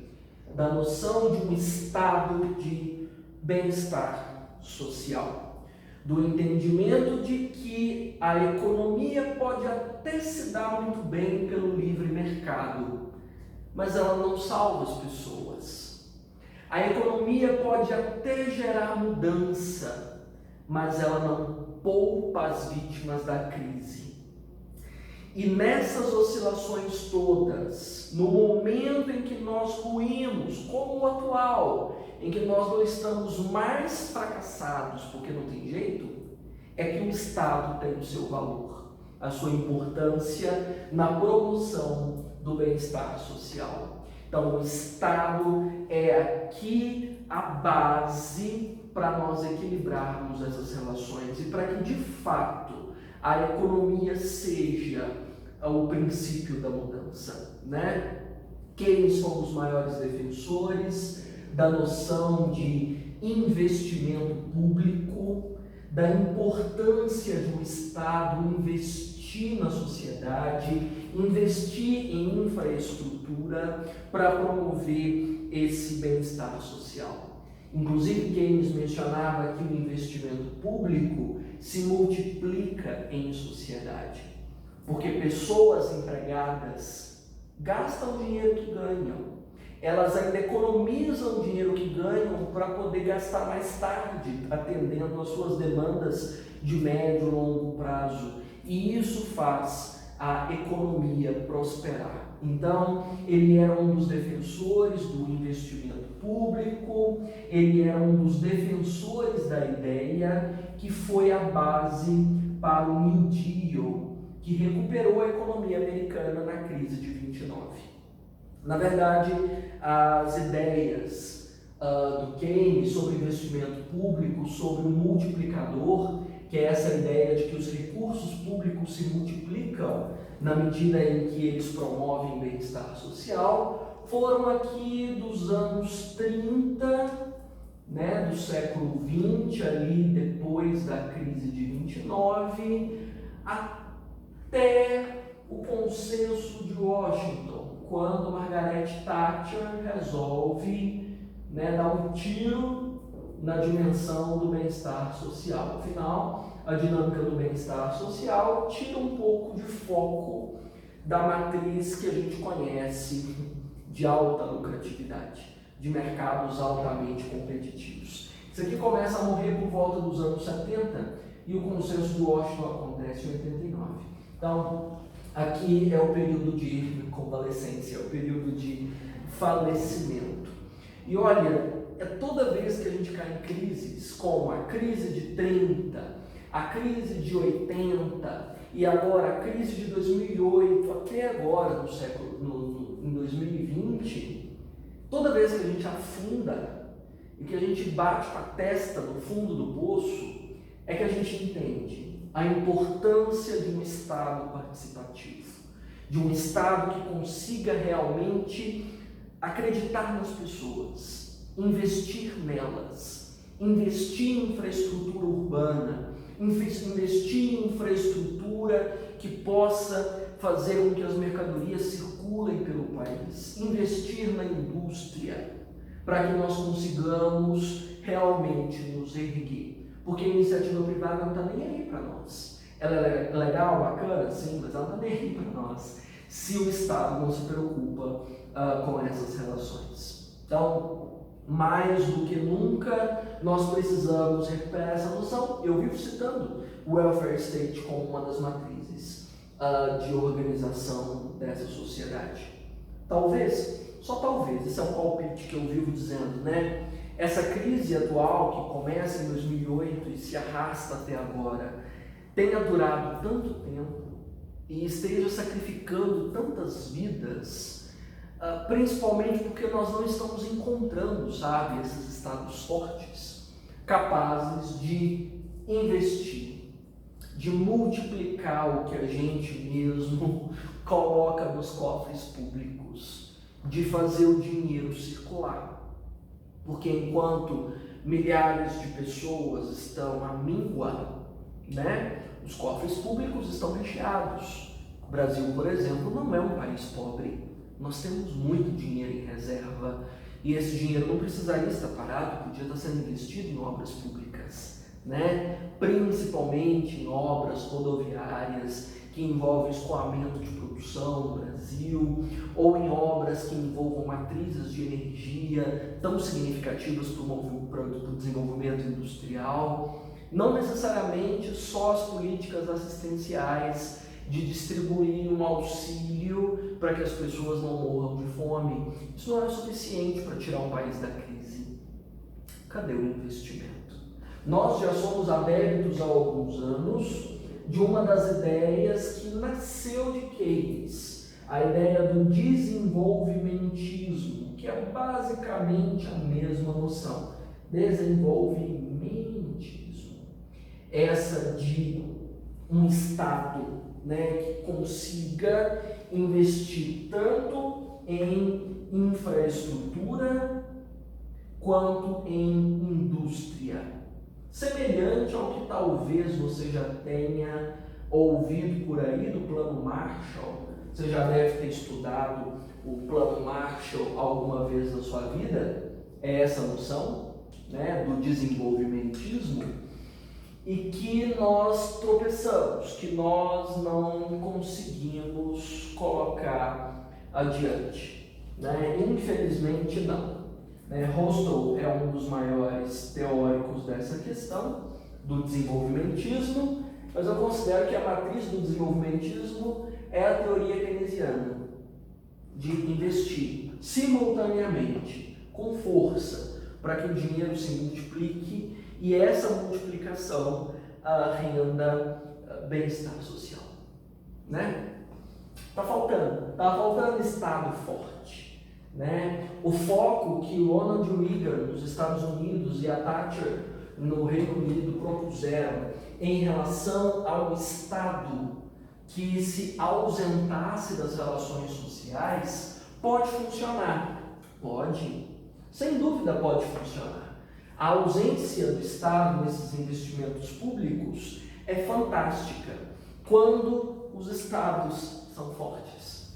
da noção de um estado de bem-estar social, do entendimento de que a economia pode até se dar muito bem pelo livre mercado, mas ela não salva as pessoas. A economia pode até gerar mudança, mas ela não poupa as vítimas da crise. E nessas oscilações todas, no momento em que nós ruímos, como o atual, em que nós não estamos mais fracassados porque não tem jeito, é que o Estado tem o seu valor, a sua importância na promoção do bem-estar social. Então, o Estado é aqui a base para nós equilibrarmos essas relações e para que, de fato, a economia seja o princípio da mudança, né? Keynes foi um dos maiores defensores da noção de investimento público, da importância de um Estado investir na sociedade, investir em infraestrutura para promover esse bem-estar social. Inclusive, Keynes mencionava que o investimento público se multiplica em sociedade, porque pessoas empregadas gastam o dinheiro que ganham, elas ainda economizam o dinheiro que ganham para poder gastar mais tarde, atendendo às suas demandas de médio e longo prazo, e isso faz a economia prosperar. Então, ele era um dos defensores do investimento público, ele era um dos defensores da ideia que foi a base para o New Deal, que recuperou a economia americana na crise de 29. Na verdade, as ideias do Keynes sobre investimento público, sobre o multiplicador, que é essa ideia de que os recursos públicos se multiplicam na medida em que eles promovem bem-estar social, foram aqui dos anos 30, né, do século 20, ali depois da crise de 29, até o consenso de Washington, quando Margaret Thatcher resolve, né, dar um tiro na dimensão do bem-estar social. Afinal, a dinâmica do bem-estar social tira um pouco de foco da matriz que a gente conhece de alta lucratividade, de mercados altamente competitivos. Isso aqui começa a morrer por volta dos anos 70 e o consenso de Washington acontece em 89. Então, aqui é o período de convalescência, é o período de falecimento. E olha, é toda vez que a gente cai em crises, como a crise de 30, a crise de 80 e agora a crise de 2008, até agora em 2020, toda vez que a gente afunda e que a gente bate com a testa no fundo do poço, é que a gente entende a importância de um Estado participativo, de um Estado que consiga realmente acreditar nas pessoas, investir nelas, investir em infraestrutura urbana, investir em infraestrutura que possa fazer com que as mercadorias circulem pelo país, investir na indústria, para que nós consigamos realmente nos erguer. Porque a iniciativa privada não está nem aí para nós. Ela é legal, bacana, sim, mas ela não está nem aí para nós, se o Estado não se preocupa com essas relações. Então, mais do que nunca, nós precisamos recuperar essa noção. Eu vivo citando o welfare state como uma das matrizes de organização dessa sociedade. Talvez, só talvez, esse é um palpite que eu vivo dizendo, né? Essa crise atual, que começa em 2008 e se arrasta até agora, tenha durado tanto tempo e esteja sacrificando tantas vidas, principalmente porque nós não estamos encontrando, sabe, esses estados fortes, capazes de investir, de multiplicar o que a gente mesmo coloca nos cofres públicos, de fazer o dinheiro circular. Porque enquanto milhares de pessoas estão à míngua, né? Os cofres públicos estão recheados. O Brasil, por exemplo, não é um país pobre. Nós temos muito dinheiro em reserva e esse dinheiro não precisaria estar parado, podia estar sendo investido em obras públicas, né? Principalmente em obras rodoviárias que envolvem escoamento de produção no Brasil, ou em obras que envolvam matrizes de energia tão significativas para o desenvolvimento industrial. Não necessariamente só as políticas assistenciais de distribuir um auxílio para que as pessoas não morram de fome. Isso não é suficiente para tirar um país da crise. Cadê o investimento? Nós já somos adeptos há alguns anos de uma das ideias que nasceu de Keynes, a ideia do desenvolvimentismo, que é basicamente a mesma noção. Desenvolvimentismo. Essa de um Estado, né, que consiga investir tanto em infraestrutura quanto em indústria. Semelhante ao que talvez você já tenha ouvido por aí do Plano Marshall. Você já deve ter estudado o Plano Marshall alguma vez na sua vida. É essa noção, né, do desenvolvimentismo, e que nós tropeçamos, que nós não conseguimos colocar adiante, né? Infelizmente não. Husserl é um dos maiores teóricos dessa questão do desenvolvimentismo, mas eu considero que a matriz do desenvolvimentismo é a teoria keynesiana, de investir simultaneamente, com força, para que o dinheiro se multiplique e essa multiplicação renda bem-estar social, né? Tá faltando Estado forte, né? O foco que o Ronald Reagan nos Estados Unidos e a Thatcher no Reino Unido propuseram em relação ao Estado que se ausentasse das relações sociais pode funcionar, pode, sem dúvida pode funcionar. A ausência do Estado nesses investimentos públicos é fantástica quando os Estados são fortes,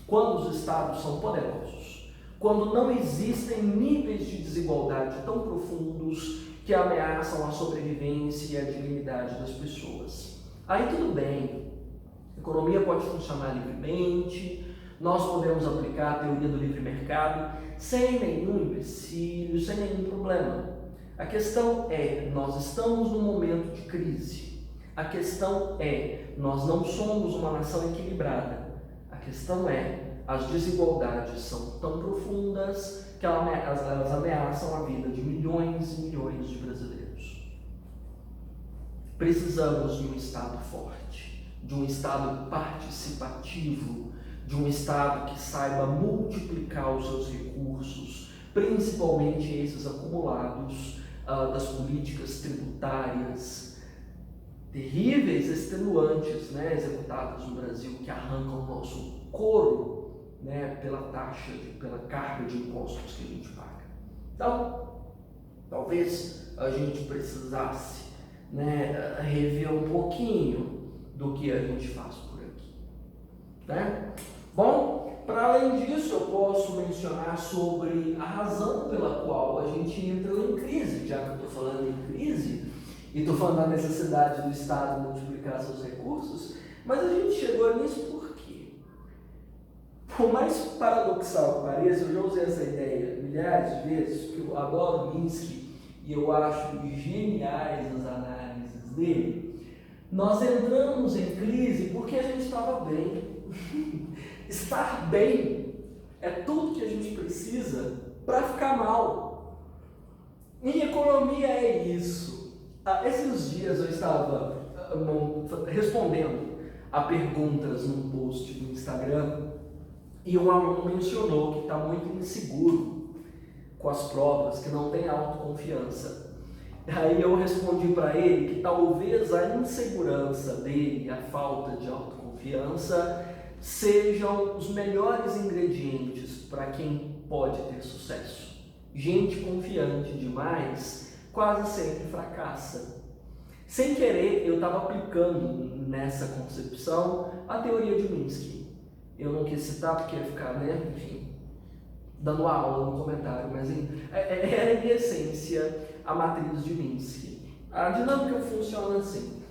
quando os Estados são poderosos, quando não existem níveis de desigualdade tão profundos que ameaçam a sobrevivência e a dignidade das pessoas. Aí tudo bem, a economia pode funcionar livremente, nós podemos aplicar a teoria do livre mercado sem nenhum empecilho, sem nenhum problema. A questão é, nós estamos num momento de crise. A questão é, nós não somos uma nação equilibrada. A questão é, as desigualdades são tão profundas que elas ameaçam a vida de milhões e milhões de brasileiros. Precisamos de um Estado forte, de um Estado participativo, de um Estado que saiba multiplicar os seus recursos, principalmente esses acumulados das políticas tributárias terríveis, extenuantes, né, executadas no Brasil, que arrancam o nosso couro, né, pela taxa, pela carga de impostos que a gente paga. Então, talvez a gente precisasse, né, rever um pouquinho do que a gente faz por aqui, né? Bom, para além disso, eu posso mencionar sobre a razão pela qual a gente entrou em crise, já que eu estou falando em crise e estou falando da necessidade do Estado multiplicar seus recursos, mas a gente chegou nisso por quê? Por mais paradoxal que pareça, eu já usei essa ideia milhares de vezes, porque eu adoro Minsky e eu acho geniais as análises dele. Nós entramos em crise porque a gente estava bem. Estar bem é tudo que a gente precisa para ficar mal. Em economia é isso. Esses dias eu estava respondendo a perguntas num post do Instagram e um aluno mencionou que está muito inseguro com as provas, que não tem autoconfiança. Aí eu respondi para ele que talvez a insegurança dele, a falta de autoconfiança, sejam os melhores ingredientes para quem pode ter sucesso. Gente confiante demais quase sempre fracassa. Sem querer, eu estava aplicando nessa concepção a teoria de Minsky. Eu não quis citar porque ia ficar, né, enfim, dando aula no comentário, mas era em essência a matriz de Minsky. A dinâmica funciona assim: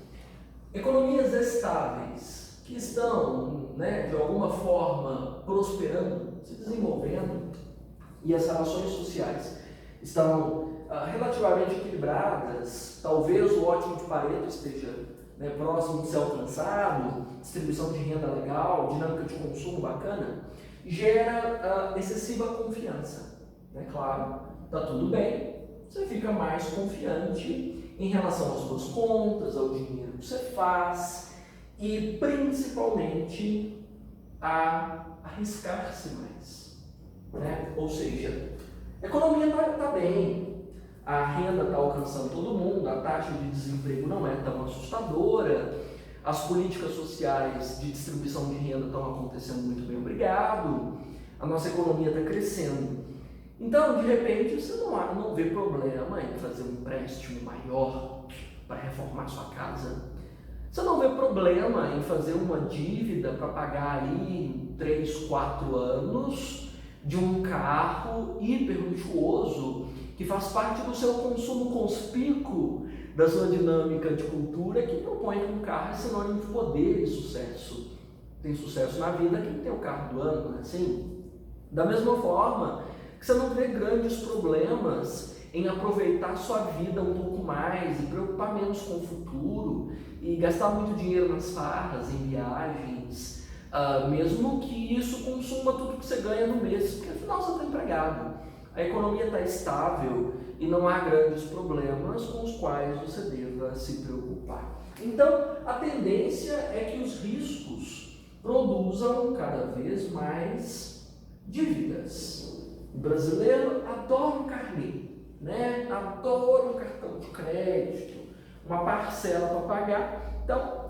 economias estáveis que estão, né, de alguma forma prosperando, se desenvolvendo, e as relações sociais estão relativamente equilibradas, talvez o ótimo de Pareto esteja, né, próximo de ser alcançado, distribuição de renda legal, dinâmica de consumo bacana, gera excessiva confiança. Né? Claro, está tudo bem, você fica mais confiante em relação às suas contas, ao dinheiro que você faz e principalmente a arriscar-se mais. Né? Ou seja, a economia está bem, a renda está alcançando todo mundo, a taxa de desemprego não é tão assustadora, as políticas sociais de distribuição de renda estão acontecendo muito bem, obrigado, a nossa economia está crescendo. Então, de repente, você não vê problema em fazer um empréstimo maior para reformar sua casa. Você não vê problema em fazer uma dívida para pagar aí 3, 4 anos de um carro hiper luxuoso que faz parte do seu consumo conspícuo, da sua dinâmica de cultura, que propõe que um carro é sinônimo de poder e sucesso. Tem sucesso na vida quem tem o carro do ano, não é assim? Da mesma forma que você não vê grandes problemas em aproveitar sua vida um pouco mais e preocupar menos com o futuro e gastar muito dinheiro nas farras, em viagens, mesmo que isso consuma tudo que você ganha no mês, porque afinal você está empregado. A economia está estável e não há grandes problemas com os quais você deva se preocupar. Então, a tendência é que os riscos produzam cada vez mais dívidas. O brasileiro adora um carnê, né? Adora um cartão de crédito, uma parcela para pagar. Então,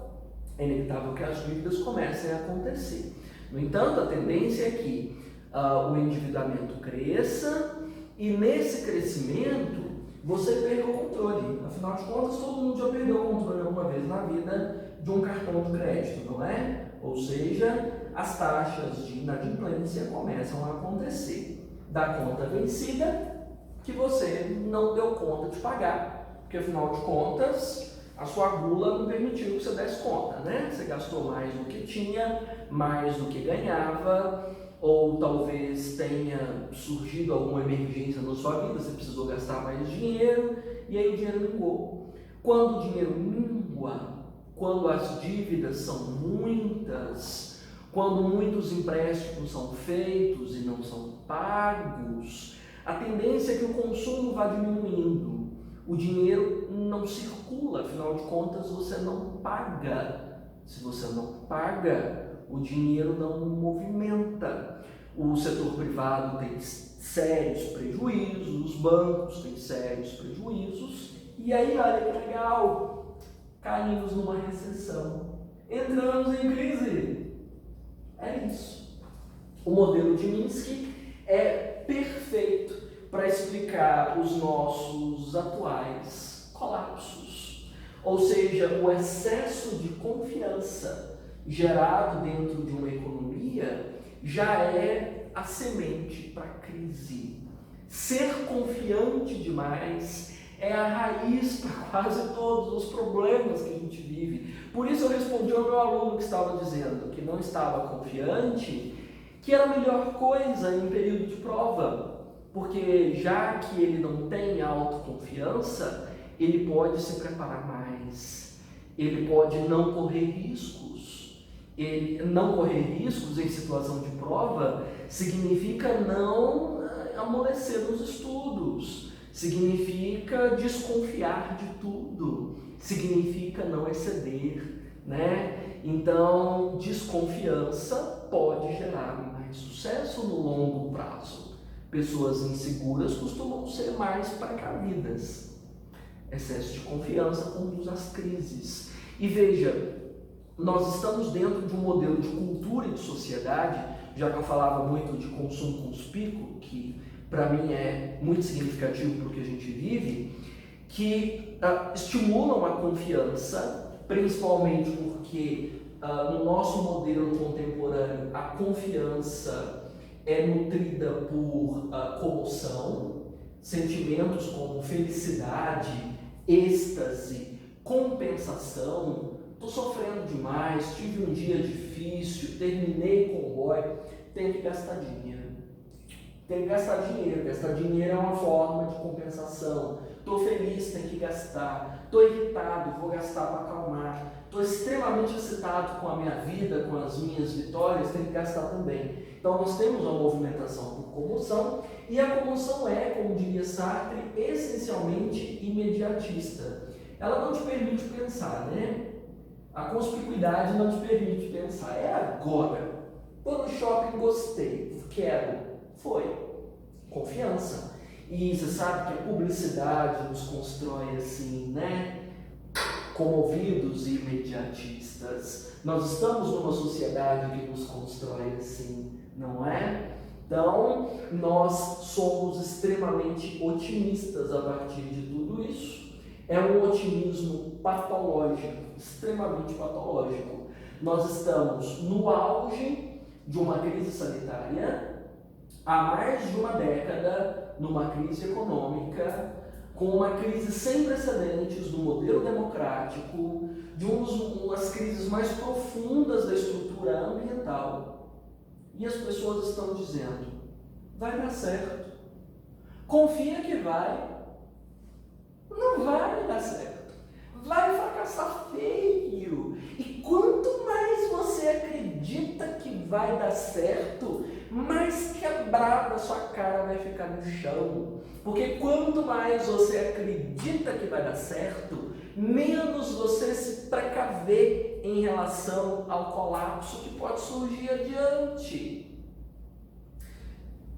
é inevitável que as dívidas comecem a acontecer. No entanto, a tendência é que o endividamento cresça e nesse crescimento você perca o controle. Afinal de contas, todo mundo já perdeu o controle alguma vez na vida de um cartão de crédito, não é? Ou seja, as taxas de inadimplência começam a acontecer. Da conta vencida que você não deu conta de pagar, porque afinal de contas a sua gula não permitiu que você desse conta, né? Você gastou mais do que tinha, mais do que ganhava, ou talvez tenha surgido alguma emergência na sua vida, você precisou gastar mais dinheiro e aí o dinheiro mingou. Quando o dinheiro mingua, quando as dívidas são muitas, quando muitos empréstimos são feitos e não são pagos, a tendência é que o consumo vá diminuindo. O dinheiro não circula, afinal de contas você não paga. Se você não paga, o dinheiro não movimenta. O setor privado tem sérios prejuízos, os bancos têm sérios prejuízos, e aí, olha que legal, caímos numa recessão, entramos em crise. É isso. O modelo de Minsky é perfeito para explicar os nossos atuais colapsos, ou seja, o excesso de confiança gerado dentro de uma economia já é a semente para a crise. Ser confiante demais é a raiz para quase todos os problemas que a gente vive. Por isso eu respondi ao meu aluno que estava dizendo que não estava confiante, que era a melhor coisa em período de prova, porque já que ele não tem autoconfiança, ele pode se preparar mais, ele pode não correr riscos. Ele não correr riscos em situação de prova significa não amolecer nos estudos, significa desconfiar de tudo, significa não exceder, né? Então, desconfiança pode gerar mais sucesso no longo prazo. Pessoas inseguras costumam ser mais precavidas. Excesso de confiança conduz às crises. E veja, nós estamos dentro de um modelo de cultura e de sociedade, já que eu falava muito de consumo conspícuo, que para mim é muito significativo para o que a gente vive, que estimulam a confiança, principalmente porque no nosso modelo contemporâneo a confiança é nutrida por comoção, sentimentos como felicidade, êxtase, compensação. Estou sofrendo demais, tive um dia difícil, terminei com o boy, tenho que gastar dinheiro. Tem que gastar dinheiro. Gastar dinheiro é uma forma de compensação. Estou feliz, tenho que gastar. Estou irritado, vou gastar para acalmar. Estou extremamente excitado com a minha vida, com as minhas vitórias, tenho que gastar também. Então nós temos uma movimentação por comoção, e a comoção é, como diria Sartre, essencialmente imediatista. Ela não te permite pensar, né? A conspicuidade não te permite pensar. É agora. Estou no shopping, gostei, quero. Foi. Confiança. E você sabe que a publicidade nos constrói assim, né? Comovidos e imediatistas. Nós estamos numa sociedade que nos constrói assim, não é? Então, nós somos extremamente otimistas a partir de tudo isso. É um otimismo patológico, extremamente patológico. Nós estamos no auge de uma crise sanitária, há mais de uma década, numa crise econômica, com uma crise sem precedentes do modelo democrático, de uma das crises mais profundas da estrutura ambiental. E as pessoas estão dizendo, vai dar certo, confia que vai. Não vai dar certo, vai fracassar feio. E quanto mais você acredita que vai dar certo, mais quebrada a sua cara vai ficar no chão. Porque quanto mais você acredita que vai dar certo, menos você se precaver em relação ao colapso que pode surgir adiante.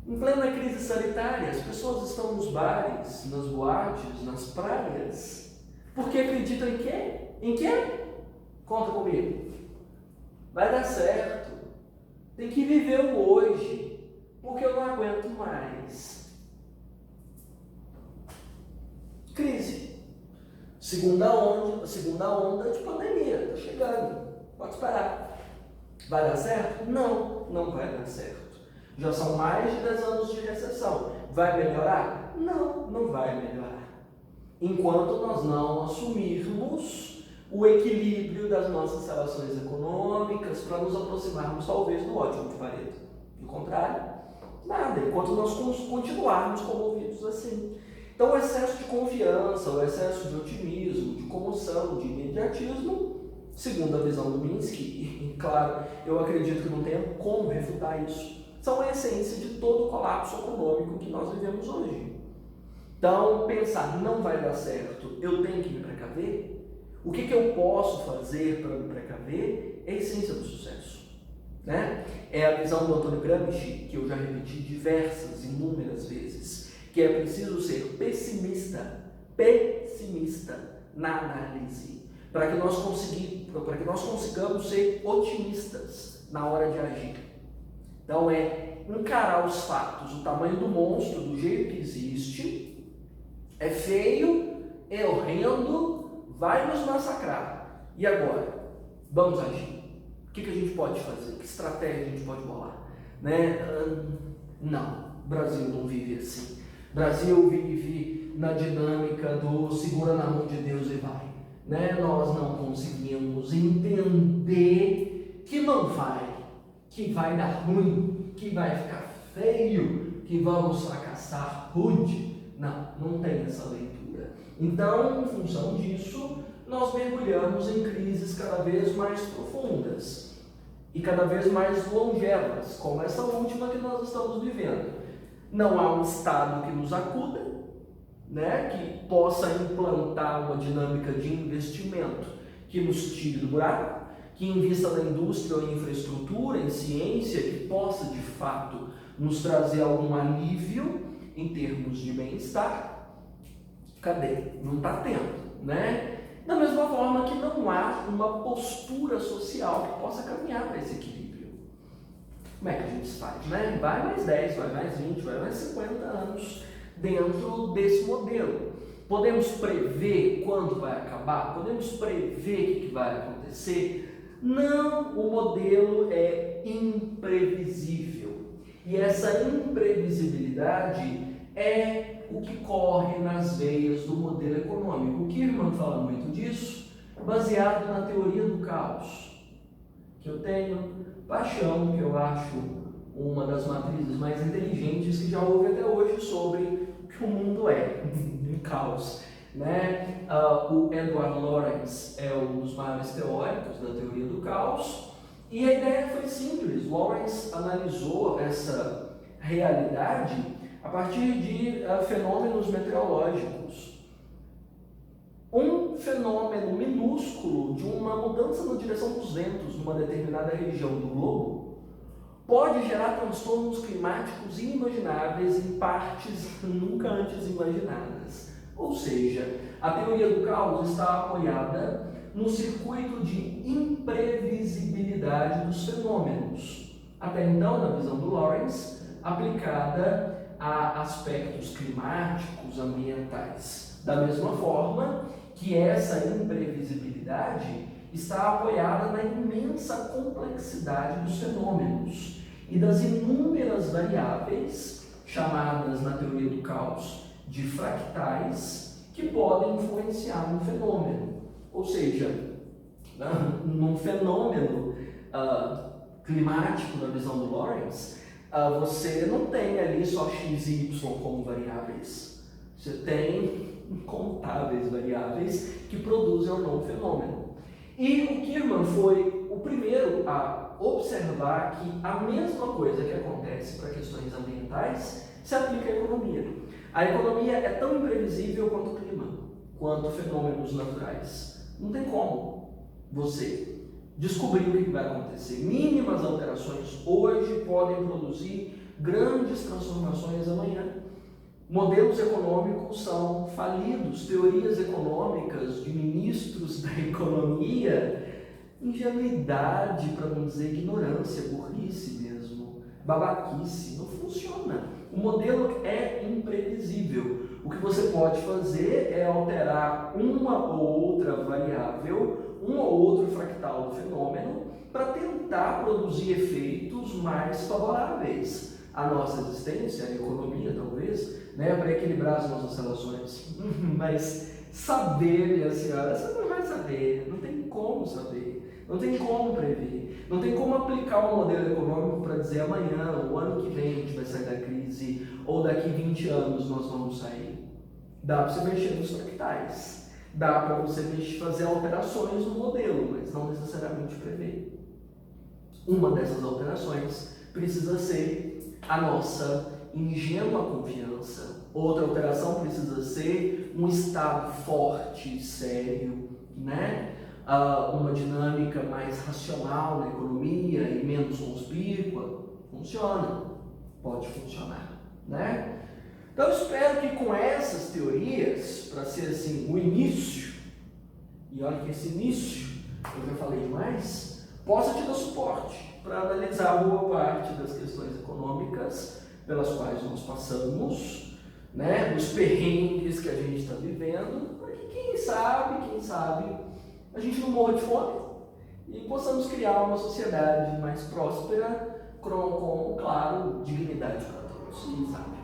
Em plena crise sanitária, as pessoas estão nos bares, nas boates, nas praias, porque acreditam em quê? Em quê? Conta comigo. Vai dar certo. Tem que viver o hoje, porque eu não aguento mais. Crise. Segunda onda de pandemia, está chegando. Pode esperar. Vai dar certo? Não, não vai dar certo. Já são mais de 10 anos de recessão. Vai melhorar? Não, não vai melhorar. Enquanto nós não assumirmos o equilíbrio das nossas relações econômicas para nos aproximarmos talvez do ótimo de Pareto. Do contrário, nada. Enquanto nós continuarmos comovidos assim. Então o excesso de confiança, o excesso de otimismo, de comoção, de imediatismo, segundo a visão do Minsky, e claro, eu acredito que não tenha como refutar isso, são a essência de todo o colapso econômico que nós vivemos hoje. Então, pensar não vai dar certo, eu tenho que me precaver, o que eu posso fazer para me precaver é a essência do sucesso. Né? É a visão do Antônio Gramsci, que eu já repeti diversas, inúmeras vezes, que é preciso ser pessimista na análise, para que nós consigamos ser otimistas na hora de agir. Então é encarar os fatos, o tamanho do monstro, do jeito que existe, é feio, é horrendo, vai nos massacrar. E agora? Vamos agir. O que a gente pode fazer? Que estratégia a gente pode bolar? Né? Não, o Brasil não vive assim. O Brasil vive na dinâmica do segura na mão de Deus e vai. Né? Nós não conseguimos entender que não vai. Que vai dar ruim, que vai ficar feio, que vamos fracassar rude. Não, não tem essa leitura. Então, em função disso, nós mergulhamos em crises cada vez mais profundas e cada vez mais longevas, como essa última que nós estamos vivendo. Não há um Estado que nos acuda, né, que possa implantar uma dinâmica de investimento que nos tire do buraco, que invista na indústria ou em infraestrutura, em ciência, que possa, de fato, nos trazer algum alívio em termos de bem-estar. Cadê? Não está tendo, né? Da mesma forma que não há uma postura social que possa caminhar para esse equilíbrio. Como é que a gente faz, né? Vai mais 10, vai mais 20, vai mais 50 anos dentro desse modelo. Podemos prever quando vai acabar? Podemos prever o que vai acontecer? Não, o modelo é imprevisível. E essa imprevisibilidade é o que corre nas veias do modelo econômico. O Kirman fala muito disso, baseado na teoria do caos, que eu tenho paixão, que eu acho uma das matrizes mais inteligentes que já houve até hoje sobre o que o mundo é, um caos. Né? O Edward Lorenz é um dos maiores teóricos da teoria do caos, e a ideia foi simples. Lorenz analisou essa realidade a partir de fenômenos meteorológicos. Um fenômeno minúsculo de uma mudança na direção dos ventos numa determinada região do globo pode gerar transtornos climáticos inimagináveis em partes nunca antes imaginadas. Ou seja, a teoria do caos está apoiada no circuito de imprevisibilidade dos fenômenos, até então, na visão do Lorenz, aplicada a aspectos climáticos, ambientais. Da mesma forma que essa imprevisibilidade está apoiada na imensa complexidade dos fenômenos e das inúmeras variáveis, chamadas na teoria do caos de fractais, que podem influenciar no fenômeno. Ou seja, num fenômeno climático, na visão do Lorenz, você não tem ali só x e y como variáveis. Você tem incontáveis variáveis que produzem ou não o fenômeno. E o Kirman foi o primeiro a observar que a mesma coisa que acontece para questões ambientais se aplica à economia. A economia é tão imprevisível quanto o clima, quanto fenômenos naturais. Não tem como você descobrir o que vai acontecer. Mínimas alterações hoje podem produzir grandes transformações amanhã. Modelos econômicos são falidos, teorias econômicas de ministros da economia, ingenuidade, para não dizer ignorância, burrice mesmo, babaquice, não funciona. O modelo é imprevisível. O que você pode fazer é alterar uma ou outra variável, um ou outro fractal do fenômeno, para tentar produzir efeitos mais favoráveis à nossa existência, à economia talvez, né, para equilibrar as nossas relações. Mas saber, minha senhora, você não vai saber, não tem como saber, não tem como prever, não tem como aplicar um modelo econômico para dizer amanhã, o ano que vem a gente vai sair da crise, ou daqui 20 anos nós vamos sair. Dá para você mexer nos fractais, dá para você fazer alterações no modelo, mas não necessariamente prever. Uma dessas alterações precisa ser a nossa ingênua confiança. Outra alteração precisa ser um estado forte, sério, né? Uma dinâmica mais racional na economia e menos conspícua. Funciona, pode funcionar, né? Então eu espero que com essas teorias, para ser assim o início, e olha que esse início, eu já falei demais, possa te dar suporte para analisar boa parte das questões econômicas pelas quais nós passamos, né, os perrengues que a gente está vivendo, para que quem sabe, a gente não morra de fome e possamos criar uma sociedade mais próspera, com claro, dignidade para todos, quem sabe.